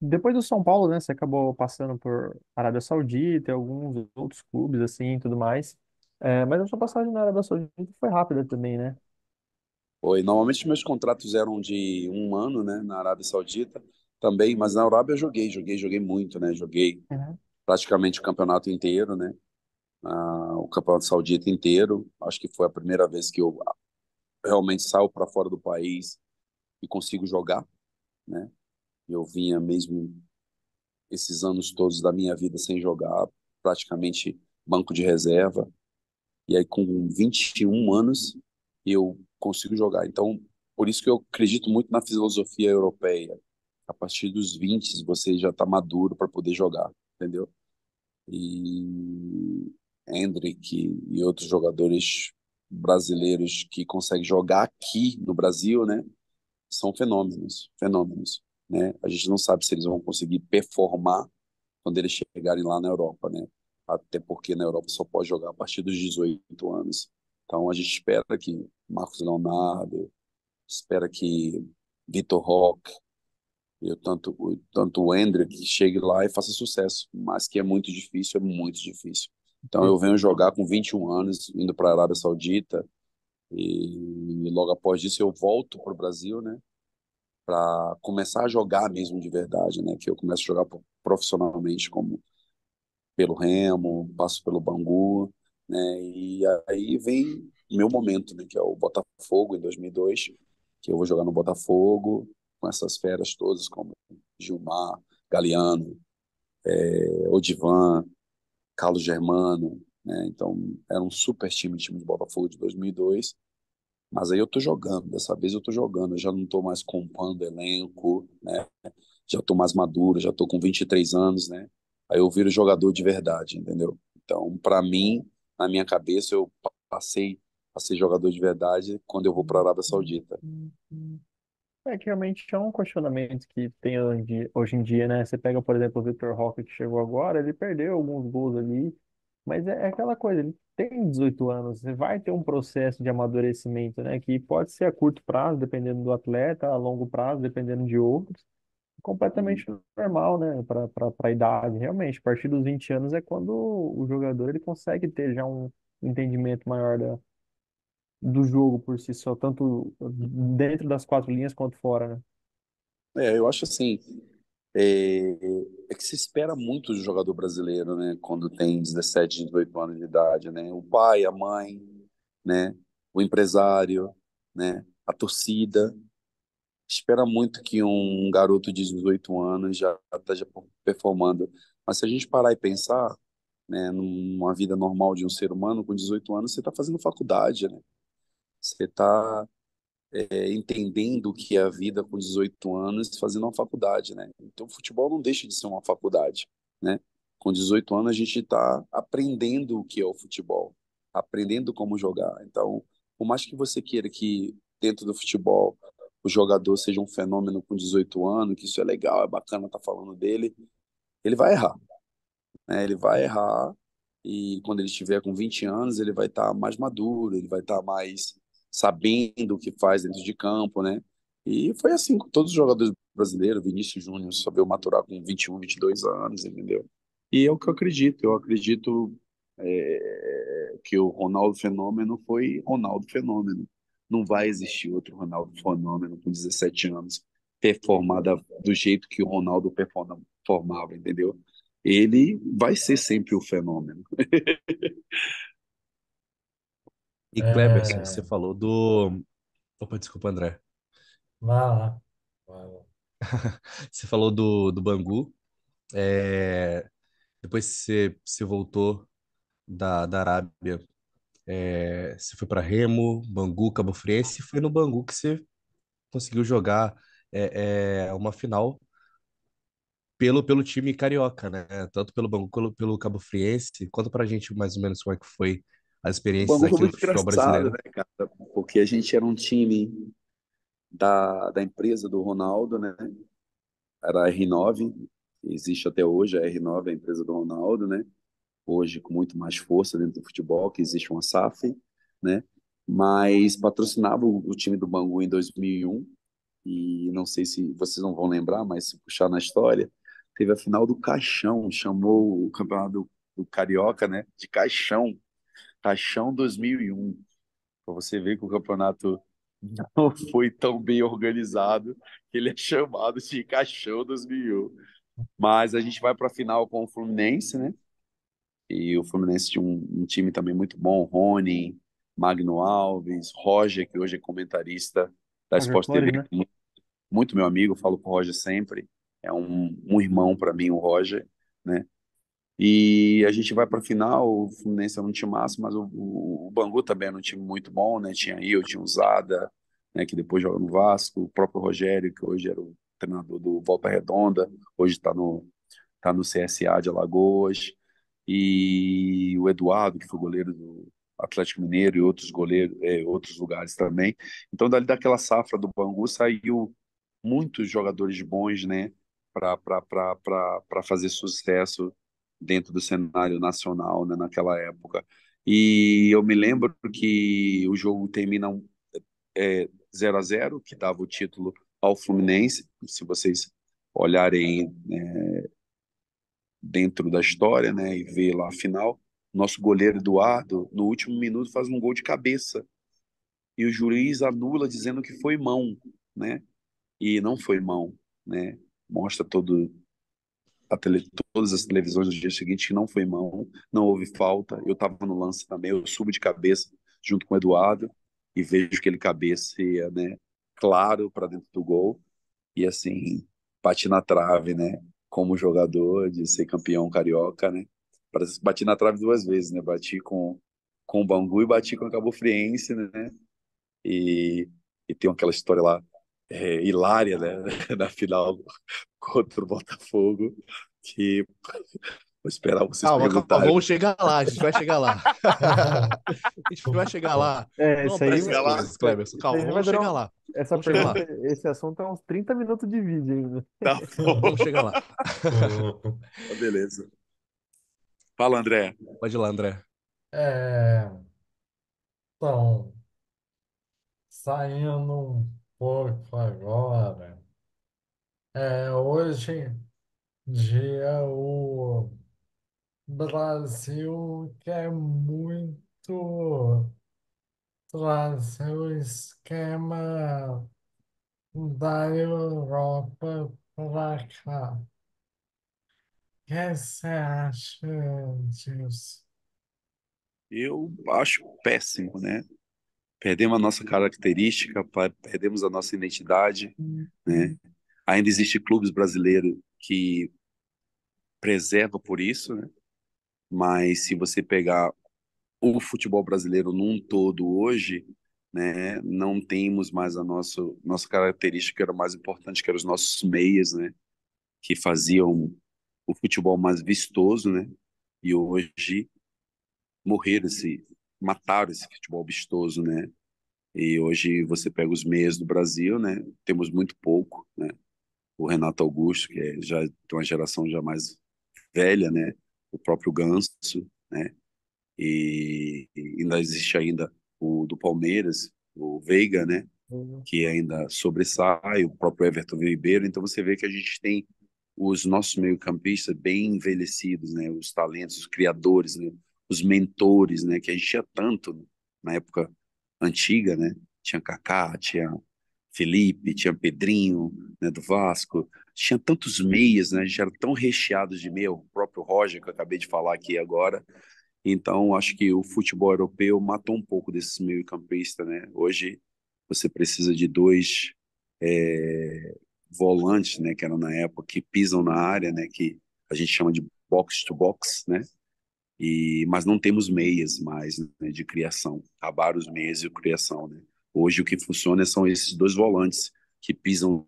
Depois do São Paulo, né, você acabou passando por Arábia Saudita e alguns outros clubes, assim, e tudo mais. Mas a sua passagem na Arábia Saudita foi rápida também, né? Foi, normalmente meus contratos eram de 1 ano, né, na Arábia Saudita também, mas na Arábia eu joguei muito, né? Joguei Uhum. praticamente o campeonato inteiro, né? O Campeonato Saudita inteiro. Acho que foi a primeira vez que eu realmente saio para fora do país e consigo jogar, né? Eu vinha mesmo esses anos todos da minha vida sem jogar, praticamente banco de reserva. E aí com 21 anos eu consigo jogar. Então, por isso que eu acredito muito na filosofia europeia. A partir dos 20 você já está maduro para poder jogar, entendeu? E Endrick e outros jogadores brasileiros que conseguem jogar aqui no Brasil, né? São fenômenos, fenômenos, né? A gente não sabe se eles vão conseguir performar quando eles chegarem lá na Europa, né? Até porque na Europa só pode jogar a partir dos 18 anos. Então a gente espera que Marcos Leonardo, espera que Vitor Roque, tanto o Endrick chegue lá e faça sucesso, mas que é muito difícil. Então eu venho jogar com 21 anos, indo para a Arábia Saudita, e logo após isso eu volto para o Brasil, né? Para começar a jogar mesmo de verdade, né? Que eu começo a jogar profissionalmente, como pelo Remo, passo pelo Bangu, né? E aí vem meu momento, né? Que é o Botafogo em 2002, que eu vou jogar no Botafogo com essas feras todas, como Gilmar, Galeano, Odivan, Carlos Germano, né? Então, era um super time de Botafogo de 2002. Mas aí eu tô jogando, dessa vez eu tô jogando, eu já não tô mais compondo elenco, né? Já tô mais maduro, já tô com 23 anos, né? Aí eu viro jogador de verdade, entendeu? Então, para mim, na minha cabeça, eu passei a ser jogador de verdade quando eu vou para a Arábia Saudita. É que realmente é um questionamento que tem hoje em dia, né? Você pega, por exemplo, o Vitor Roque que chegou agora, ele perdeu alguns gols ali, mas é aquela coisa, ele tem 18 anos, você vai ter um processo de amadurecimento, né? Que pode ser a curto prazo, dependendo do atleta, a longo prazo, dependendo de outros, completamente normal, né? Para a idade, realmente. A partir dos 20 anos é quando o jogador ele consegue ter já um entendimento maior do jogo por si só, tanto dentro das quatro linhas quanto fora, né? Eu acho assim, é, é que se espera muito do jogador brasileiro, né? Quando tem 17, 18 anos de idade, né? O pai, a mãe, né? O empresário, né? A torcida. Espera muito que um garoto de 18 anos já esteja performando. Mas se a gente parar e pensar, né, numa vida normal de um ser humano, com 18 anos, você está fazendo faculdade, né? Você está entendendo o que é a vida com 18 anos, fazendo uma faculdade, né? Então, o futebol não deixa de ser uma faculdade, né? Com 18 anos, a gente está aprendendo o que é o futebol, aprendendo como jogar. Então, por mais que você queira que dentro do futebol o jogador seja um fenômeno com 18 anos, que isso é legal, é bacana estar falando dele, ele vai errar, né? Ele vai errar e quando ele estiver com 20 anos, ele vai estar mais maduro, ele vai estar mais sabendo o que faz dentro de campo, né? E foi assim com todos os jogadores brasileiros, Vinícius Júnior só veio maturar com 21, 22 anos, entendeu? E é o que eu acredito que o Ronaldo Fenômeno foi Ronaldo Fenômeno. Não vai existir outro Ronaldo Fenômeno com 17 anos performada do jeito que o Ronaldo performava, entendeu? Ele vai ser sempre o fenômeno. E Kleberson, você É, falou do. Opa, desculpa, André. vai lá. Vai lá. Você falou do Bangu. É, depois que você voltou da Arábia, você foi para Remo, Bangu, Cabo Friense, e foi no Bangu que você conseguiu jogar uma final pelo time carioca, né? Tanto pelo Bangu quanto pelo Cabo Friense. Conta pra gente mais ou menos como é que foi as O experiências Bangu foi aqui no muito futebol engraçado, brasileiro. né, cara? Porque a gente era um time da empresa do Ronaldo, né? Era a R9, existe até hoje a R9, a empresa do Ronaldo, né? Hoje com muito mais força dentro do futebol, que existe uma SAF, né? Mas patrocinava o time do Bangu em 2001 e não sei se vocês não vão lembrar, mas se puxar na história, teve a final do Caixão, chamou o campeonato do Carioca, né? De Caixão, Caixão 2001, para você ver que o campeonato não foi tão bem organizado que ele é chamado de Caixão 2001. Mas a gente vai para a final com o Fluminense, né? E o Fluminense tinha um time também muito bom, Rony, Magno Alves, Roger, que hoje é comentarista da Roger Sport Flores, TV, né? muito meu amigo, falo com o Roger sempre, é um irmão para mim, o Roger, né? E a gente vai para a final, o Fluminense é um time massa, mas o Bangu também era um time muito bom, né? Tinha eu, tinha o Zada, né, que depois joga no Vasco, o próprio Rogério, que hoje era o treinador do Volta Redonda, hoje tá no CSA de Alagoas, e o Eduardo, que foi goleiro do Atlético Mineiro e outros goleiros, outros lugares também. Então, dali daquela safra do Bangu saiu muitos jogadores bons, né, para fazer sucesso dentro do cenário nacional, né, naquela época. E eu me lembro que o jogo termina 0-0, que dava o título ao Fluminense. Se vocês olharem, né, dentro da história, né, e ver lá a final, nosso goleiro Eduardo, no último minuto, faz um gol de cabeça. E o juiz anula dizendo que foi mão, né? E não foi mão, né? Mostra todas as televisões do dia seguinte que não foi mão, não houve falta. Eu estava no lance também, eu subo de cabeça junto com o Eduardo e vejo que ele cabeceia, né? Claro para dentro do gol e assim bate na trave, né? Como jogador de ser campeão carioca, né? Parece que bati na trave duas vezes, né? Bati com o Bangu e bati com a Cabo Friense, né? E, e tem aquela história lá hilária, né? Na final contra o Botafogo, que vou esperar vocês Calma, calma, perguntarem. vamos chegar lá, a gente vai chegar lá. A gente vai chegar lá. É, Não isso aí, apresse as Chegar lá? coisas, Cleberson. isso aí Calma, vai vamos durar. chegar lá. Essa Vamos chegar pergunta, lá. esse assunto é uns 30 minutos de vídeo ainda. Tá Vamos bom. chegar lá. Tá, beleza. Fala, André. Pode ir lá, André. É, então, saindo um pouco agora, hoje em dia o Brasil quer muito trazer o esquema da Europa para cá. O que você acha disso? Eu acho péssimo, né? Perdemos a nossa característica, perdemos a nossa identidade, né? Ainda existe clubes brasileiros que preservam por isso, né? Mas se você pegar o futebol brasileiro num todo hoje, né, não temos mais a nossa característica que era mais importante, que eram os nossos meias, né, que faziam o futebol mais vistoso, né? E hoje morreram mataram esse futebol vistoso, né? E hoje você pega os meias do Brasil, né? Temos muito pouco, né? O Renato Augusto, que já de uma geração já mais velha, né? O próprio Ganso, né? E ainda existe ainda o do Palmeiras, o Veiga, né? Que ainda sobressai, o próprio Everton Ribeiro. Então você vê que a gente tem os nossos meio-campistas bem envelhecidos, né? Os talentos, os criadores, né? Os mentores, né? Que a gente tinha tanto na época antiga, né? Tinha Kaká, tinha Felipe, tinha Pedrinho, né? Do Vasco. Tinha tantos meias, né? A gente era tão recheado de meia, o próprio Roger, que eu acabei de falar aqui agora. Então, acho que o futebol europeu matou um pouco desses meio-campistas, né? Hoje você precisa de dois é, volantes, né, que eram na época, que pisam na área, né, que a gente chama de box to box, né? Mas não temos meias mais, né, de criação. Acabaram os meias de criação, né? Hoje o que funciona são esses dois volantes que pisam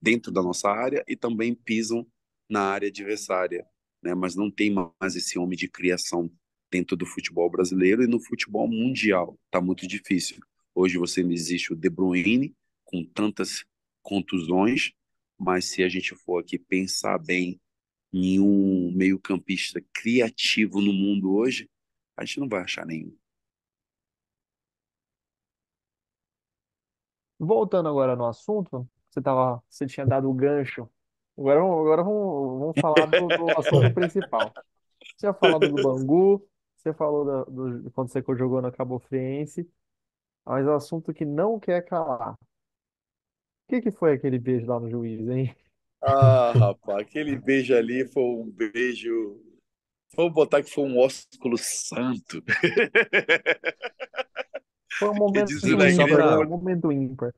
dentro da nossa área e também pisam na área adversária, né? Mas não tem mais esse homem de criação dentro do futebol brasileiro e no futebol mundial. Tá muito difícil. Hoje você ainda existe o De Bruyne com tantas contusões, mas se a gente for aqui pensar bem em um meio-campista criativo no mundo hoje, a gente não vai achar nenhum. Voltando agora no assunto, você tinha dado o gancho. Agora vamos falar do assunto principal. Você já falou do Bangu, você falou quando você jogou na Cabo Friense, mas o assunto que não quer calar. O que foi aquele beijo lá no juiz, hein? Ah, rapaz, aquele beijo ali foi um beijo. Vamos botar que foi um ósculo santo. Foi um Que momento dizem na Só ímpar, igreja, né? Um para momento ímpar.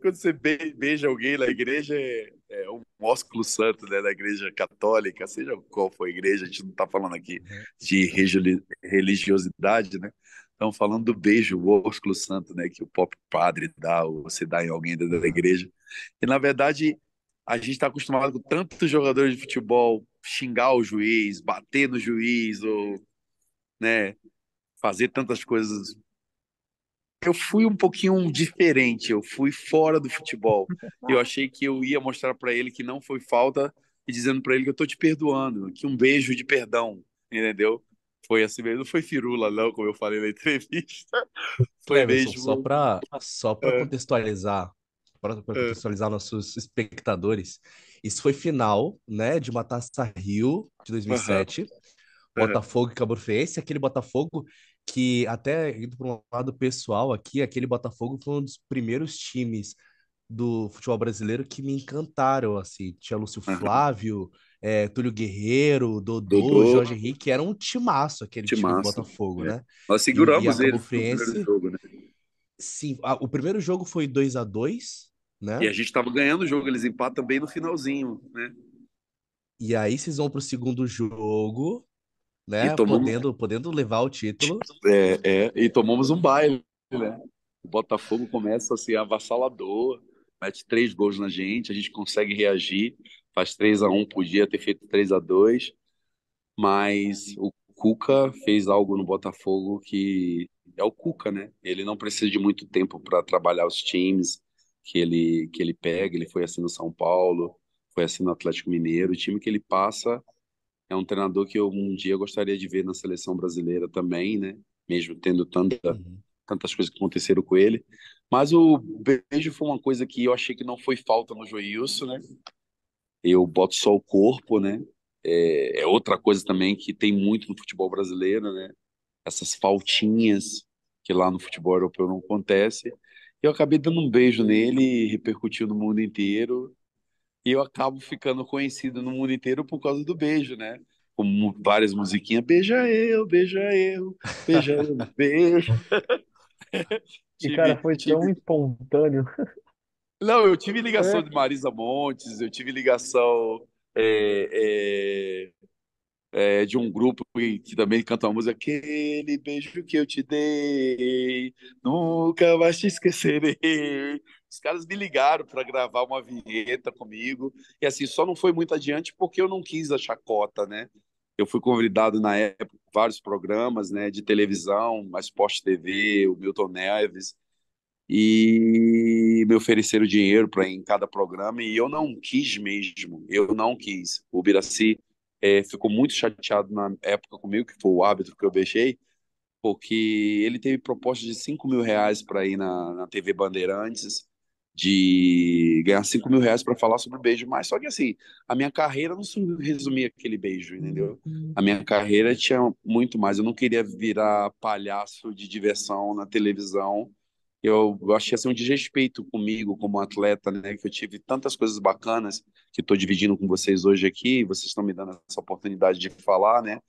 quando você beija alguém na igreja, é um ósculo santo, né? Da igreja católica, seja qual for a igreja, a gente não está falando aqui de religiosidade, né? Estamos falando do beijo, o ósculo santo, né? Que o próprio padre dá, ou você dá em alguém dentro da igreja. E, na verdade, a gente está acostumado com tantos jogadores de futebol xingar o juiz, bater no juiz, ou, né, fazer tantas coisas. Eu fui um pouquinho diferente, eu fui fora do futebol. Eu achei que eu ia mostrar para ele que não foi falta e dizendo para ele que eu tô te perdoando, que um beijo de perdão, entendeu? Foi assim mesmo, não foi firula não, como eu falei na entrevista. Foi Cleverson, só mesmo. para só para É, contextualizar, é, nossos espectadores, isso foi final, né, de uma Taça Rio de aham, 2007, aham, Botafogo e Cabo Friense, aquele Botafogo que até indo para um lado pessoal aqui, aquele Botafogo foi um dos primeiros times do futebol brasileiro que me encantaram, assim, tinha Lúcio aham. Flávio, Túlio Guerreiro, Dodô, Dodô, Jorge Henrique, era um timaço aquele time do timaço. Botafogo, É. né? Nós E a seguramos Cabo eles no primeiro Friense, jogo, né? sim, o primeiro jogo foi 2-2, E né? a gente estava ganhando o jogo, eles empatam bem no finalzinho, né? E aí vocês vão pro segundo jogo, E né? tomamos, Podendo levar o título. e tomamos um baile, né? O Botafogo começa assim, avassalador, mete 3 gols na gente, a gente consegue reagir, faz 3-1, podia ter feito 3-2, mas o Cuca fez algo no Botafogo que é o Cuca, né? Ele não precisa de muito tempo para trabalhar os times que ele pega. Ele foi assim no São Paulo, foi assim no Atlético Mineiro. O time que ele passa é um treinador que eu um dia gostaria de ver na seleção brasileira também, né? Mesmo tendo Uhum. tantas coisas que aconteceram com ele. Mas o beijo foi uma coisa que eu achei que não foi falta no Joilson, né? Eu boto só o corpo, né? É outra coisa também que tem muito no futebol brasileiro, né? Essas faltinhas que lá no futebol europeu não acontece. Eu acabei dando um beijo nele, repercutiu no mundo inteiro, e eu acabo ficando conhecido no mundo inteiro por causa do beijo, né? Como várias musiquinhas, beija eu, beija eu, beijo. E, cara, Tive, foi tão tive, espontâneo. não, eu tive ligação É, de Marisa Montes, eu tive ligação de um grupo que também canta uma música, aquele beijo que eu te dei, nunca mais te esquecerei. Os caras me ligaram para gravar uma vinheta comigo, e assim, só não foi muito adiante porque eu não quis a chacota, né? Eu fui convidado na época para vários programas, né, de televisão, a Sport TV, o Milton Neves, e me ofereceram dinheiro para ir em cada programa, e eu não quis mesmo, eu não quis. O Biraci ficou muito chateado na época comigo, que foi o árbitro que eu beijei, porque ele teve proposta de R$ 5.000 para ir na TV Bandeirantes, de ganhar R$ 5.000 para falar sobre o beijo, mas só que assim, a minha carreira não se resumia aquele beijo, entendeu? A minha carreira tinha muito mais. Eu não queria virar palhaço de diversão na televisão. Eu achei assim um desrespeito comigo como atleta, né? Que eu tive tantas coisas bacanas que estou dividindo com vocês hoje aqui. Vocês estão me dando essa oportunidade de falar, né?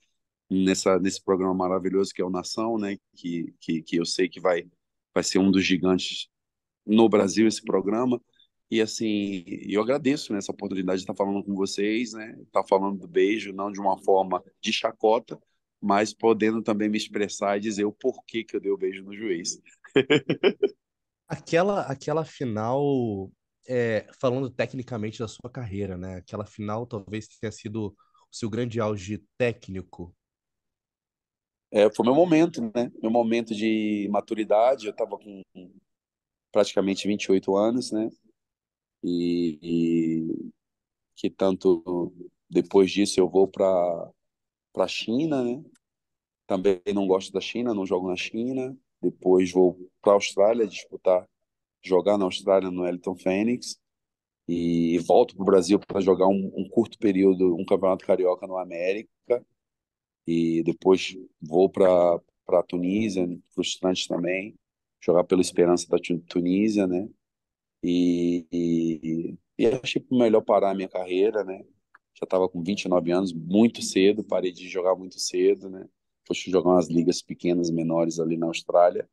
Nesse programa maravilhoso que é o Nação, né? Que eu sei que vai ser um dos gigantes no Brasil esse programa. E assim, eu agradeço, né, essa oportunidade de estar falando com vocês, né? Estar falando do beijo, não de uma forma de chacota, mas podendo também me expressar e dizer o porquê que eu dei o beijo no juiz. Aquela final, falando tecnicamente da sua carreira, né? Aquela final talvez tenha sido o seu grande auge técnico. Foi meu momento, né? Meu momento de maturidade. Eu estava com praticamente 28 anos, né? E que tanto depois disso eu vou para a China, né? Também não gosto da China, não jogo na China. Depois vou para a Austrália jogar na Austrália no Wellington Phoenix e volto para o Brasil para jogar um curto período, um campeonato carioca no América e depois vou para a Tunísia, frustrante também, jogar pela Esperança da Tunísia, né? E achei melhor parar a minha carreira, né? Já estava com 29 anos, muito cedo, parei de jogar muito cedo, né? Fui jogar umas ligas pequenas, menores ali na Austrália,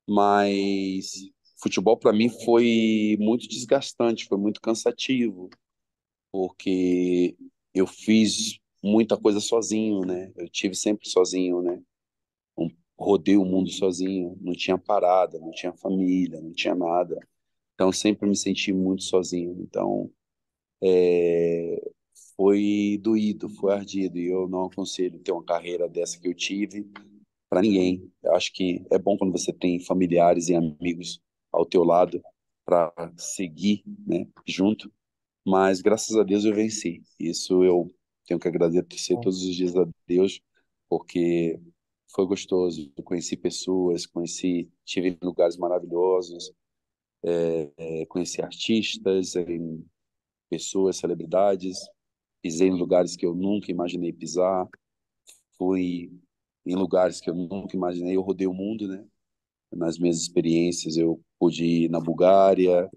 mas futebol para mim foi muito desgastante, foi muito cansativo, porque eu fiz muita coisa sozinho, né? Eu tive sempre sozinho, né? Rodei o mundo sozinho, não tinha parada, não tinha família, não tinha nada. Então sempre me senti muito sozinho. Então foi doído, foi ardido, e eu não aconselho ter uma carreira dessa que eu tive para ninguém. Eu acho que é bom quando você tem familiares e amigos ao teu lado para seguir, né, junto, mas graças a Deus eu venci. Isso eu tenho que agradecer todos os dias a Deus, porque foi gostoso. Eu conheci pessoas, tive lugares maravilhosos, conheci artistas, pessoas, celebridades, pisei em lugares que eu nunca imaginei pisar, fui em lugares que eu nunca imaginei. Eu rodei o mundo, né? Nas minhas experiências, eu pude ir na Bulgária,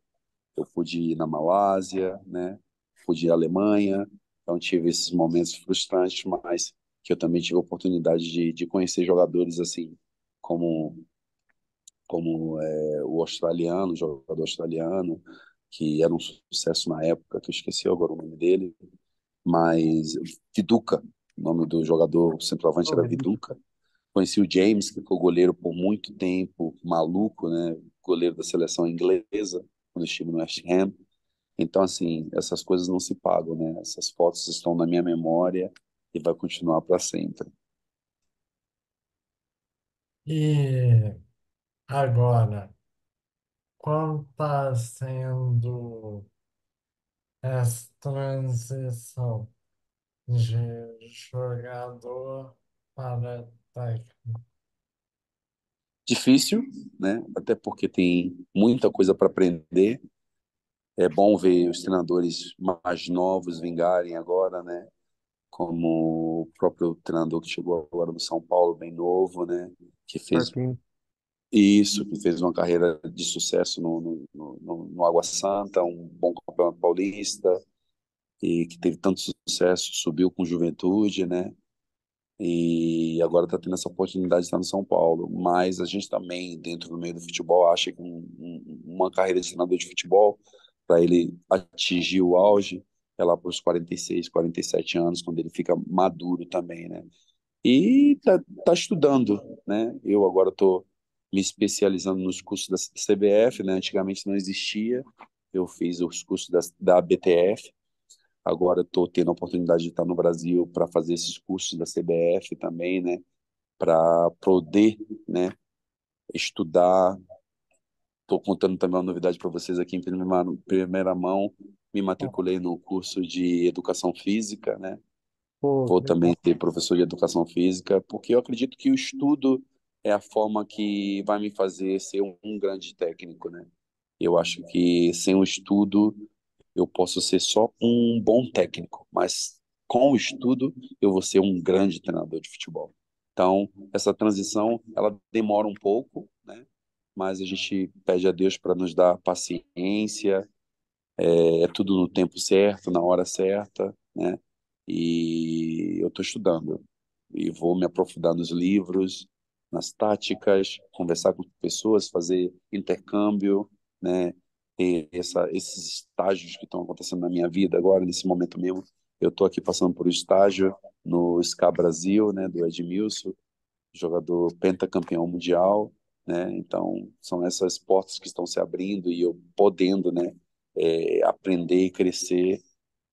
eu pude ir na Malásia, né? Pude ir à Alemanha. Então, tive esses momentos frustrantes, mas que eu também tive a oportunidade de conhecer jogadores assim, como, o australiano, o jogador australiano, que era um sucesso na época, que eu esqueci agora o nome dele, mas Viduka. O nome do jogador o centroavante Oh, era Viduca. Viduca. Conheci o James, que foi goleiro por muito tempo, maluco, né? Goleiro da seleção inglesa, quando estive no West Ham. Então, assim, essas coisas não se pagam, né? Essas fotos estão na minha memória e vai continuar para sempre. E agora, como está sendo essa transição de jogador para técnico? Difícil, né? Até porque tem muita coisa para aprender. É bom ver os treinadores mais novos vingarem agora, né? Como o próprio treinador que chegou agora no São Paulo, bem novo, né? Que fez Marquinhos. isso, que fez uma carreira de sucesso no Água Santa, um bom campeonato paulista, e que teve tanto sucesso, subiu com juventude, né? E agora está tendo essa oportunidade de estar no São Paulo. Mas a gente também, dentro do meio do futebol, acha que uma carreira de treinador de futebol, para ele atingir o auge, é lá para os 46, 47 anos, quando ele fica maduro também, né? E tá estudando, né? Eu agora estou me especializando nos cursos da CBF, né? Antigamente não existia. Eu fiz os cursos da BTF. Agora estou tendo a oportunidade de estar no Brasil para fazer esses cursos da CBF também, né? Para poder, né? Estudar. Estou contando também uma novidade para vocês aqui em primeira mão. Me matriculei no curso de Educação Física, né? Pô, Vou que também legal. ser professor de educação física, porque eu acredito que o estudo é a forma que vai me fazer ser um grande técnico, né? Eu acho que sem o estudo eu posso ser só um bom técnico, mas com o estudo eu vou ser um grande treinador de futebol. Então, essa transição, ela demora um pouco, né? Mas a gente pede a Deus para nos dar paciência, é tudo no tempo certo, na hora certa, né? E eu estou estudando e vou me aprofundar nos livros, nas táticas, conversar com pessoas, fazer intercâmbio, né? Ter esses estágios que estão acontecendo na minha vida agora, nesse momento mesmo. Eu estou aqui passando por um estágio no SCA Brasil, né? Do Edmilson, jogador pentacampeão mundial, né? Então, são essas portas que estão se abrindo e eu podendo, né, aprender e crescer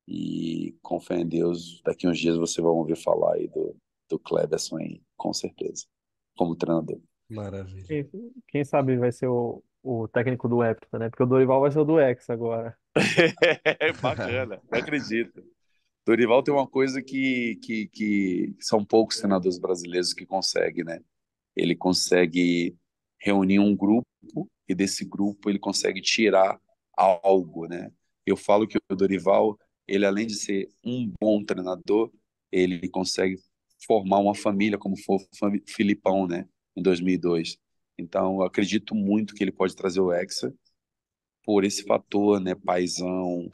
e com fé em Deus, daqui uns dias você vai ouvir falar aí do Cleberson aí, com certeza, como treinador. Maravilha. Quem sabe vai ser o técnico do Hepta, né? Porque o Dorival vai ser o do Hexa agora. Bacana, acredito. Dorival tem uma coisa que são poucos treinadores brasileiros que conseguem, né? Ele consegue reunir um grupo e desse grupo ele consegue tirar algo, né? Eu falo que o Dorival, ele além de ser um bom treinador, ele consegue formar uma família como foi o Filipão, né? Em 2002. Então, eu acredito muito que ele pode trazer o Hexa por esse fator, né? Paizão,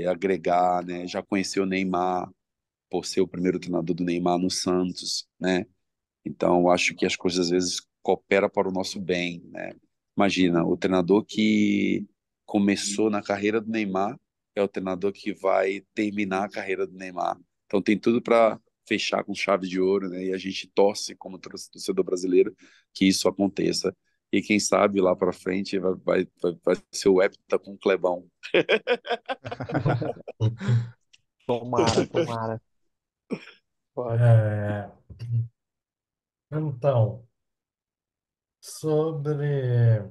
agregar, né? Já conheceu o Neymar, por ser o primeiro treinador do Neymar no Santos, né? Então, eu acho que as coisas às vezes cooperam para o nosso bem, né? Imagina, o treinador que começou na carreira do Neymar é o treinador que vai terminar a carreira do Neymar. Então, tem tudo para fechar com chave de ouro, né? E a gente torce como torcedor brasileiro que isso aconteça. E quem sabe lá para frente vai ser o Hepta com o Clebão. Tomara, tomara. Pode. É, então, sobre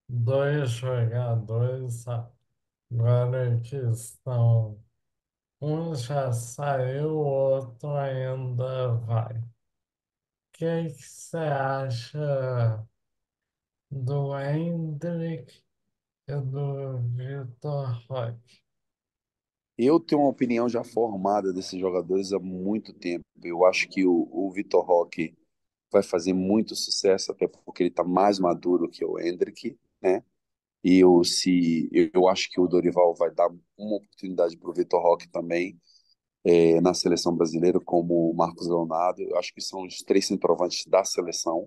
dois jogadores agora que estão, um já saiu, o outro ainda vai. O que que você acha do Endrick e do Vitor Roque? Eu tenho uma opinião já formada desses jogadores há muito tempo. Eu acho que o Vitor Roque vai fazer muito sucesso, até porque ele está mais maduro que o Endrick, né? E eu acho que o Dorival vai dar uma oportunidade para o Vitor Roque também, na seleção brasileira, como o Marcos Leonardo. Eu acho que são os três centroavantes da seleção.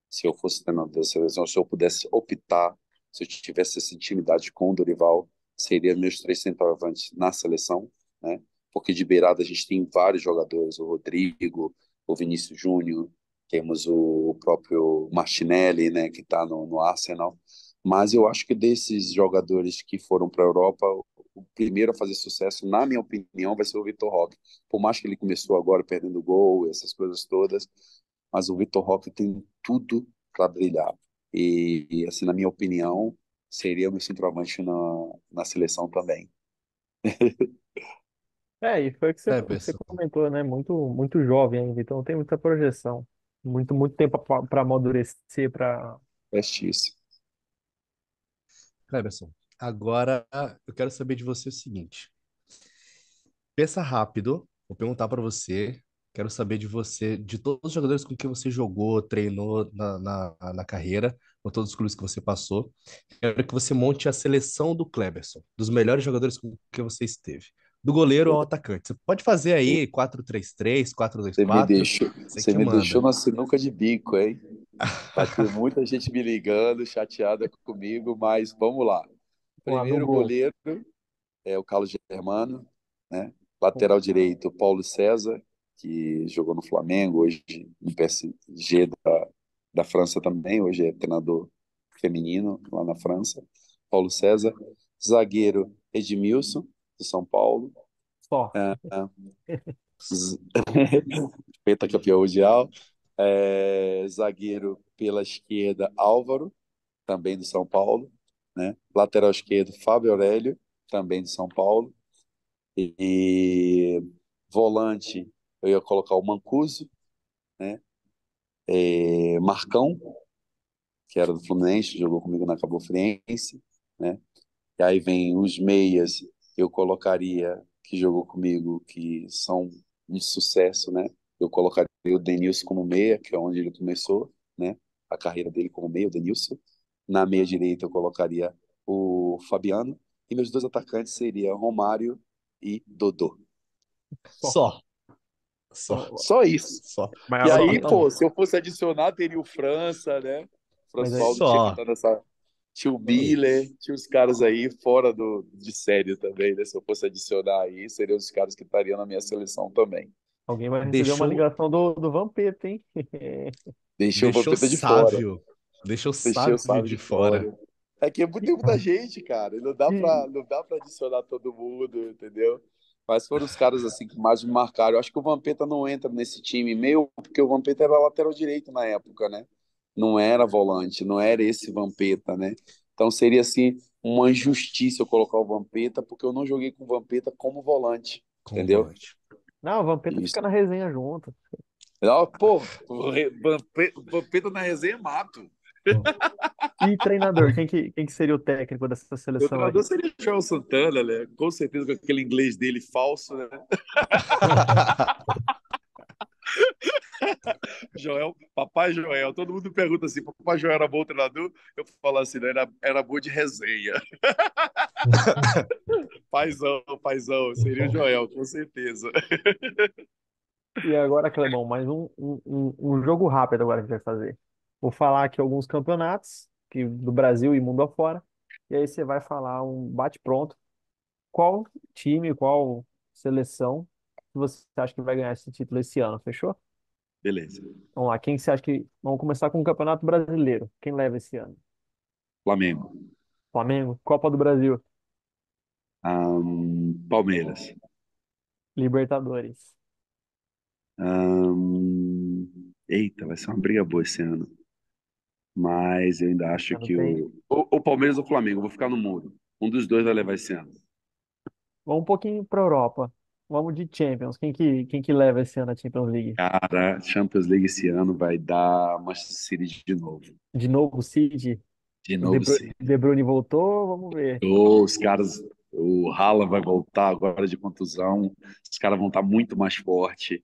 Se eu fosse treinador da seleção, se eu pudesse optar, se eu tivesse essa intimidade com o Dorival, seria meus três centroavantes na seleção, né? porque de beirada a gente tem vários jogadores, o Rodrigo, o Vinícius Júnior, temos o próprio Martinelli, né, que está no Arsenal. Mas eu acho que desses jogadores que foram para a Europa, o primeiro a fazer sucesso, na minha opinião, vai ser o Vitor Roque. Por mais que ele começou agora perdendo gol, essas coisas todas, mas o Vitor Roque tem tudo para brilhar. Assim, na minha opinião, seria o meu centroavante na seleção também. E foi o que você Cleberson. comentou, né? Muito jovem ainda, então tem muita projeção. Muito tempo para amadurecer, para. Justiça. Cleberson, agora eu quero saber de você o seguinte. Pensa rápido, vou perguntar para você. Quero saber de você, de todos os jogadores com quem você jogou, treinou na carreira, com todos os clubes que você passou. Quero que você monte a seleção do Cleberson, dos melhores jogadores com que você esteve. Do goleiro ao atacante. Você pode fazer aí 4-3-3, quatro dois Você me quatro. deixou, Você você que me deixou manda. na sinuca de bico, hein? Vai ter muita gente me ligando, chateada comigo, mas vamos lá. Lá no Primeiro gol. goleiro é o Carlos Germano, né? Lateral direito, Paulo César, que jogou no Flamengo, hoje no PSG da França também, hoje é treinador feminino lá na França. Paulo César. Zagueiro, Edmilson, do São Paulo. Só. Z- Pentacampeão mundial. Zagueiro pela esquerda, Álvaro, também do São Paulo. Né? Lateral esquerdo, Fábio Aurélio, também do São Paulo. E volante, eu ia colocar o Mancuso, né? Marcão, que era do Fluminense, jogou comigo na Cabo Friense, né? E aí vem os meias, eu colocaria, que jogou comigo, que são um sucesso, né? Eu colocaria o Denilson como meia, que é onde ele começou, né? A carreira dele como meia, o Denilson. Na meia direita eu colocaria o Fabiano. E meus dois atacantes seriam Romário e Dodô. Só. Só, só, Ó, Só isso. só, E Mas, aí, só, então, pô, se eu fosse adicionar, teria o França, né? mas aí, François tinha que só. estar nessa. Tinha o Miller, tinha os caras aí fora de série também, né? Se eu fosse adicionar aí, seriam os caras que estariam na minha seleção também. alguém vai receber uma Deixou, ligação do Vampeta, hein? Deixei o deixou Vampeta de fora. Sávio. Deixou Deixei o Sávio Sábio de de fora. fora. É que é E, muita gente, cara. E e- não dá pra adicionar todo mundo, entendeu? Mas foram os caras assim que mais me marcaram. Eu acho que o Vampeta não entra nesse time meio, porque o Vampeta era lateral direito na época, né? Não era volante, não era esse Vampeta, né? Então seria assim uma injustiça eu colocar o Vampeta, porque eu não joguei com o Vampeta como volante, Como entendeu? volante. não, o Vampeta Isso. fica na resenha junto. Pô, Vampeta na resenha mato. E treinador, quem que seria o técnico dessa Meu seleção treinador aí? seria o Joel Santana, né? Com certeza com aquele inglês dele falso, né? Joel, Papai Joel, todo mundo pergunta assim: Papai Joel era bom treinador? Eu falo assim: não, era bom de resenha. Paizão, paizão, seria o Joel, com certeza. E agora, Clebão, mais um jogo rápido agora que a gente vai fazer. Vou falar aqui alguns campeonatos do Brasil e mundo afora. E aí você vai falar um bate-pronto. Qual time, qual seleção que você acha que vai ganhar esse título esse ano? Fechou? Beleza. Vamos lá. Quem você acha que. Vamos começar com o Campeonato Brasileiro. Quem leva esse ano? Flamengo. Flamengo? Copa do Brasil? Palmeiras. Libertadores? Eita, vai ser uma briga boa esse ano. Mas eu ainda acho Ano que tem. o Palmeiras ou o Flamengo, eu vou ficar no muro. Um dos dois vai levar esse ano. Vamos um pouquinho para Europa. Vamos de Champions. Quem que leva esse ano a Champions League? Cara, Champions League esse ano vai dar Manchester City de novo. De novo, o City. De O De novo, Bruyne, sim. De Bruyne voltou, vamos ver. Os caras, o Haaland vai voltar agora de contusão, os caras vão estar muito mais forte.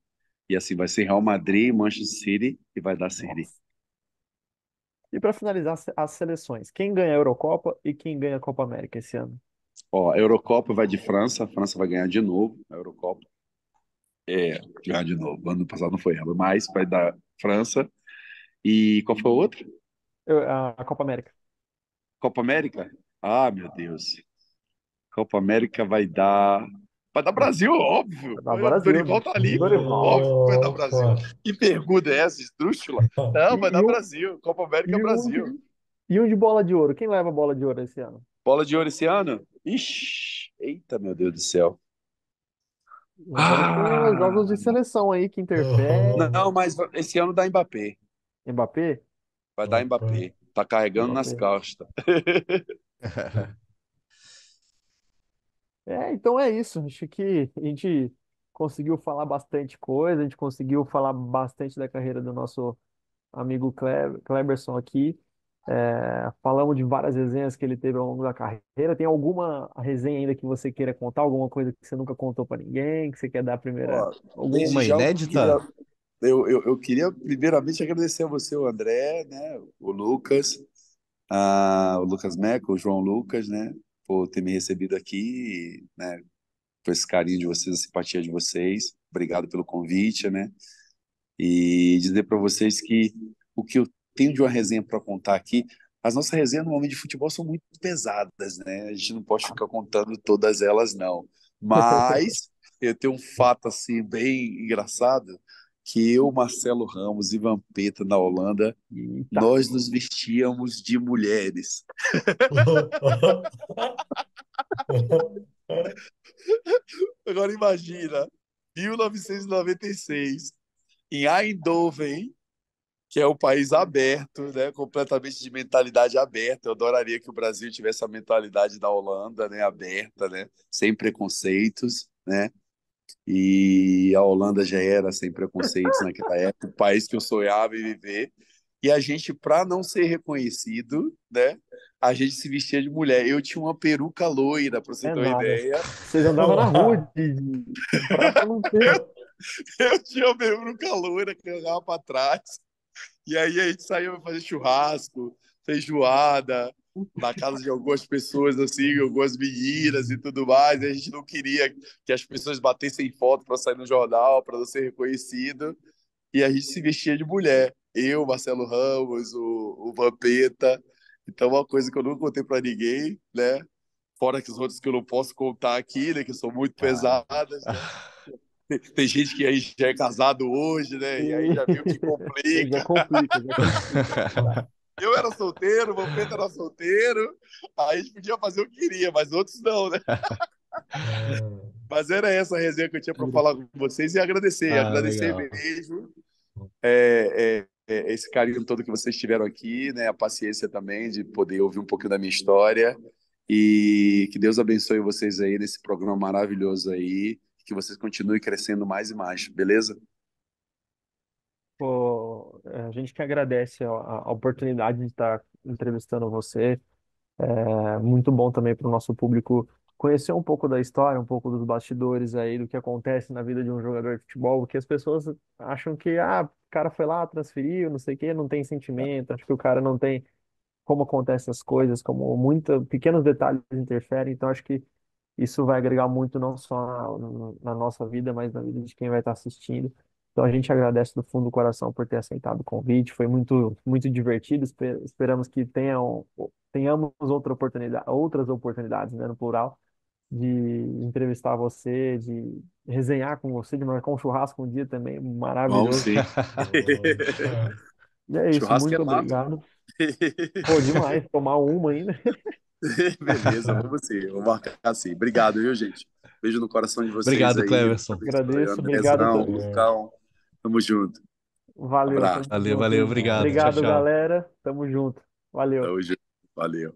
E assim, vai ser Real Madrid, Manchester City e vai dar City. Nossa. E para finalizar as seleções, quem ganha a Eurocopa e quem ganha a Copa América esse ano? Ó, a Eurocopa vai de França, a França vai ganhar de novo a Eurocopa. Ganhar de novo. Ano passado não foi ela, mas vai dar França. E qual foi o outro? A Copa América. Copa América? Ah, meu Deus. Copa América vai dar. Vai dar Brasil, óbvio. Da O Brasil, Dorival tá ali, pô. Dorival. Óbvio que vai dar Brasil. Opa! Que pergunta é essa, esdrúxula? Não, vai E, dar e, um, Brasil. Copa América e, um Brasil. de, e um de bola de ouro. Quem leva a bola de ouro esse ano? Bola de ouro esse ano? Ixi, eita, meu Deus do céu. Lembrando que tem os jogos de Ah, seleção aí que interferem. não, mas esse ano dá Mbappé. Mbappé? Vai dar Opa! Mbappé. Tá carregando nas Mbappé. costas. Então é isso. Acho que a gente conseguiu falar bastante coisa, a gente conseguiu falar bastante da carreira do nosso amigo Kleberson aqui. Falamos de várias resenhas que ele teve ao longo da carreira. Tem alguma resenha ainda que você queira contar? Alguma coisa que você nunca contou para ninguém? Que você quer dar a primeira? Ó, Algum? desde Uma já inédita? eu queria primeiramente agradecer a você, o André, né, o Lucas, o Lucas Meco, o João Lucas, né, por ter me recebido aqui, né, por esse carinho de vocês, a simpatia de vocês. Obrigado pelo convite, né, e dizer para vocês que o que eu tenho de uma resenha para contar aqui, as nossas resenhas normalmente de futebol são muito pesadas, né? A gente não pode ficar contando todas elas, não. Mas eu tenho um fato assim bem engraçado que eu, Marcelo Ramos e Vampeta na Holanda, Eita. nós nos vestíamos de mulheres. Agora imagina, 1996, em Eindhoven, que é um país aberto, né, completamente de mentalidade aberta. Eu adoraria que o Brasil tivesse a mentalidade da Holanda, né, aberta, né, sem preconceitos, né? E a Holanda já era sem preconceitos naquela época, o país que eu sonhava em viver. E a gente, para não ser reconhecido, né, a gente se vestia de mulher. Eu tinha uma peruca loira, para você É ter uma nada. ideia. Vocês andavam na rua pra não ter. Eu tinha uma peruca loira que eu andava para trás. E aí a gente saiu pra fazer churrasco, feijoada, na casa de algumas pessoas, assim, algumas meninas e tudo mais. E a gente não queria que as pessoas batessem foto para sair no jornal, para não ser reconhecido. E a gente se vestia de mulher. Eu, Marcelo Ramos, o Vampeta. Então, uma coisa que eu nunca contei para ninguém, né? Fora que os outros que eu não posso contar aqui, né? Que são muito Cara. pesadas, né? Tem gente que aí já é casado hoje, né? E aí já viu que Já complica. complica, já complica. Eu era solteiro, o Vampeta era solteiro, aí a gente podia fazer o que queria, mas outros não, né? Mas era essa a resenha que eu tinha para falar com vocês e agradecer, Ah, agradecer legal. mesmo esse carinho todo que vocês tiveram aqui, né? A paciência também de poder ouvir um pouquinho da minha história e que Deus abençoe vocês aí nesse programa maravilhoso aí, que vocês continuem crescendo mais e mais, beleza? Pô, a gente que agradece a oportunidade de estar entrevistando você. É muito bom também para o nosso público conhecer um pouco da história, um pouco dos bastidores aí, do que acontece na vida de um jogador de futebol, porque as pessoas acham que, o cara foi lá, transferiu, não sei o quê, não tem sentimento, acho que o cara não tem como acontecem as coisas, como pequenos detalhes interferem, então acho que isso vai agregar muito não só na nossa vida, mas na vida de quem vai estar assistindo. Então a gente agradece do fundo do coração por ter aceitado o convite, foi muito, muito divertido. Esperamos que tenhamos outras oportunidades, né, no plural, de entrevistar você, de resenhar com você, de marcar um churrasco um dia também, Vamos maravilhoso. sim. E é isso, Churrasco é muito mato. obrigado. Pô, demais, tomar uma ainda. Beleza, vamos sim, vou marcar assim. Obrigado, viu, gente? Beijo no coração de vocês Obrigado, aí. Deus Cleverson. abençoe. Agradeço, obrigado. Andrezão, Lucão, tamo junto. Valeu, tamo Abraço. Valeu, junto. valeu, obrigado. Tchau, Obrigado, tchau. galera. Tamo junto. Valeu. Tamo junto. Valeu.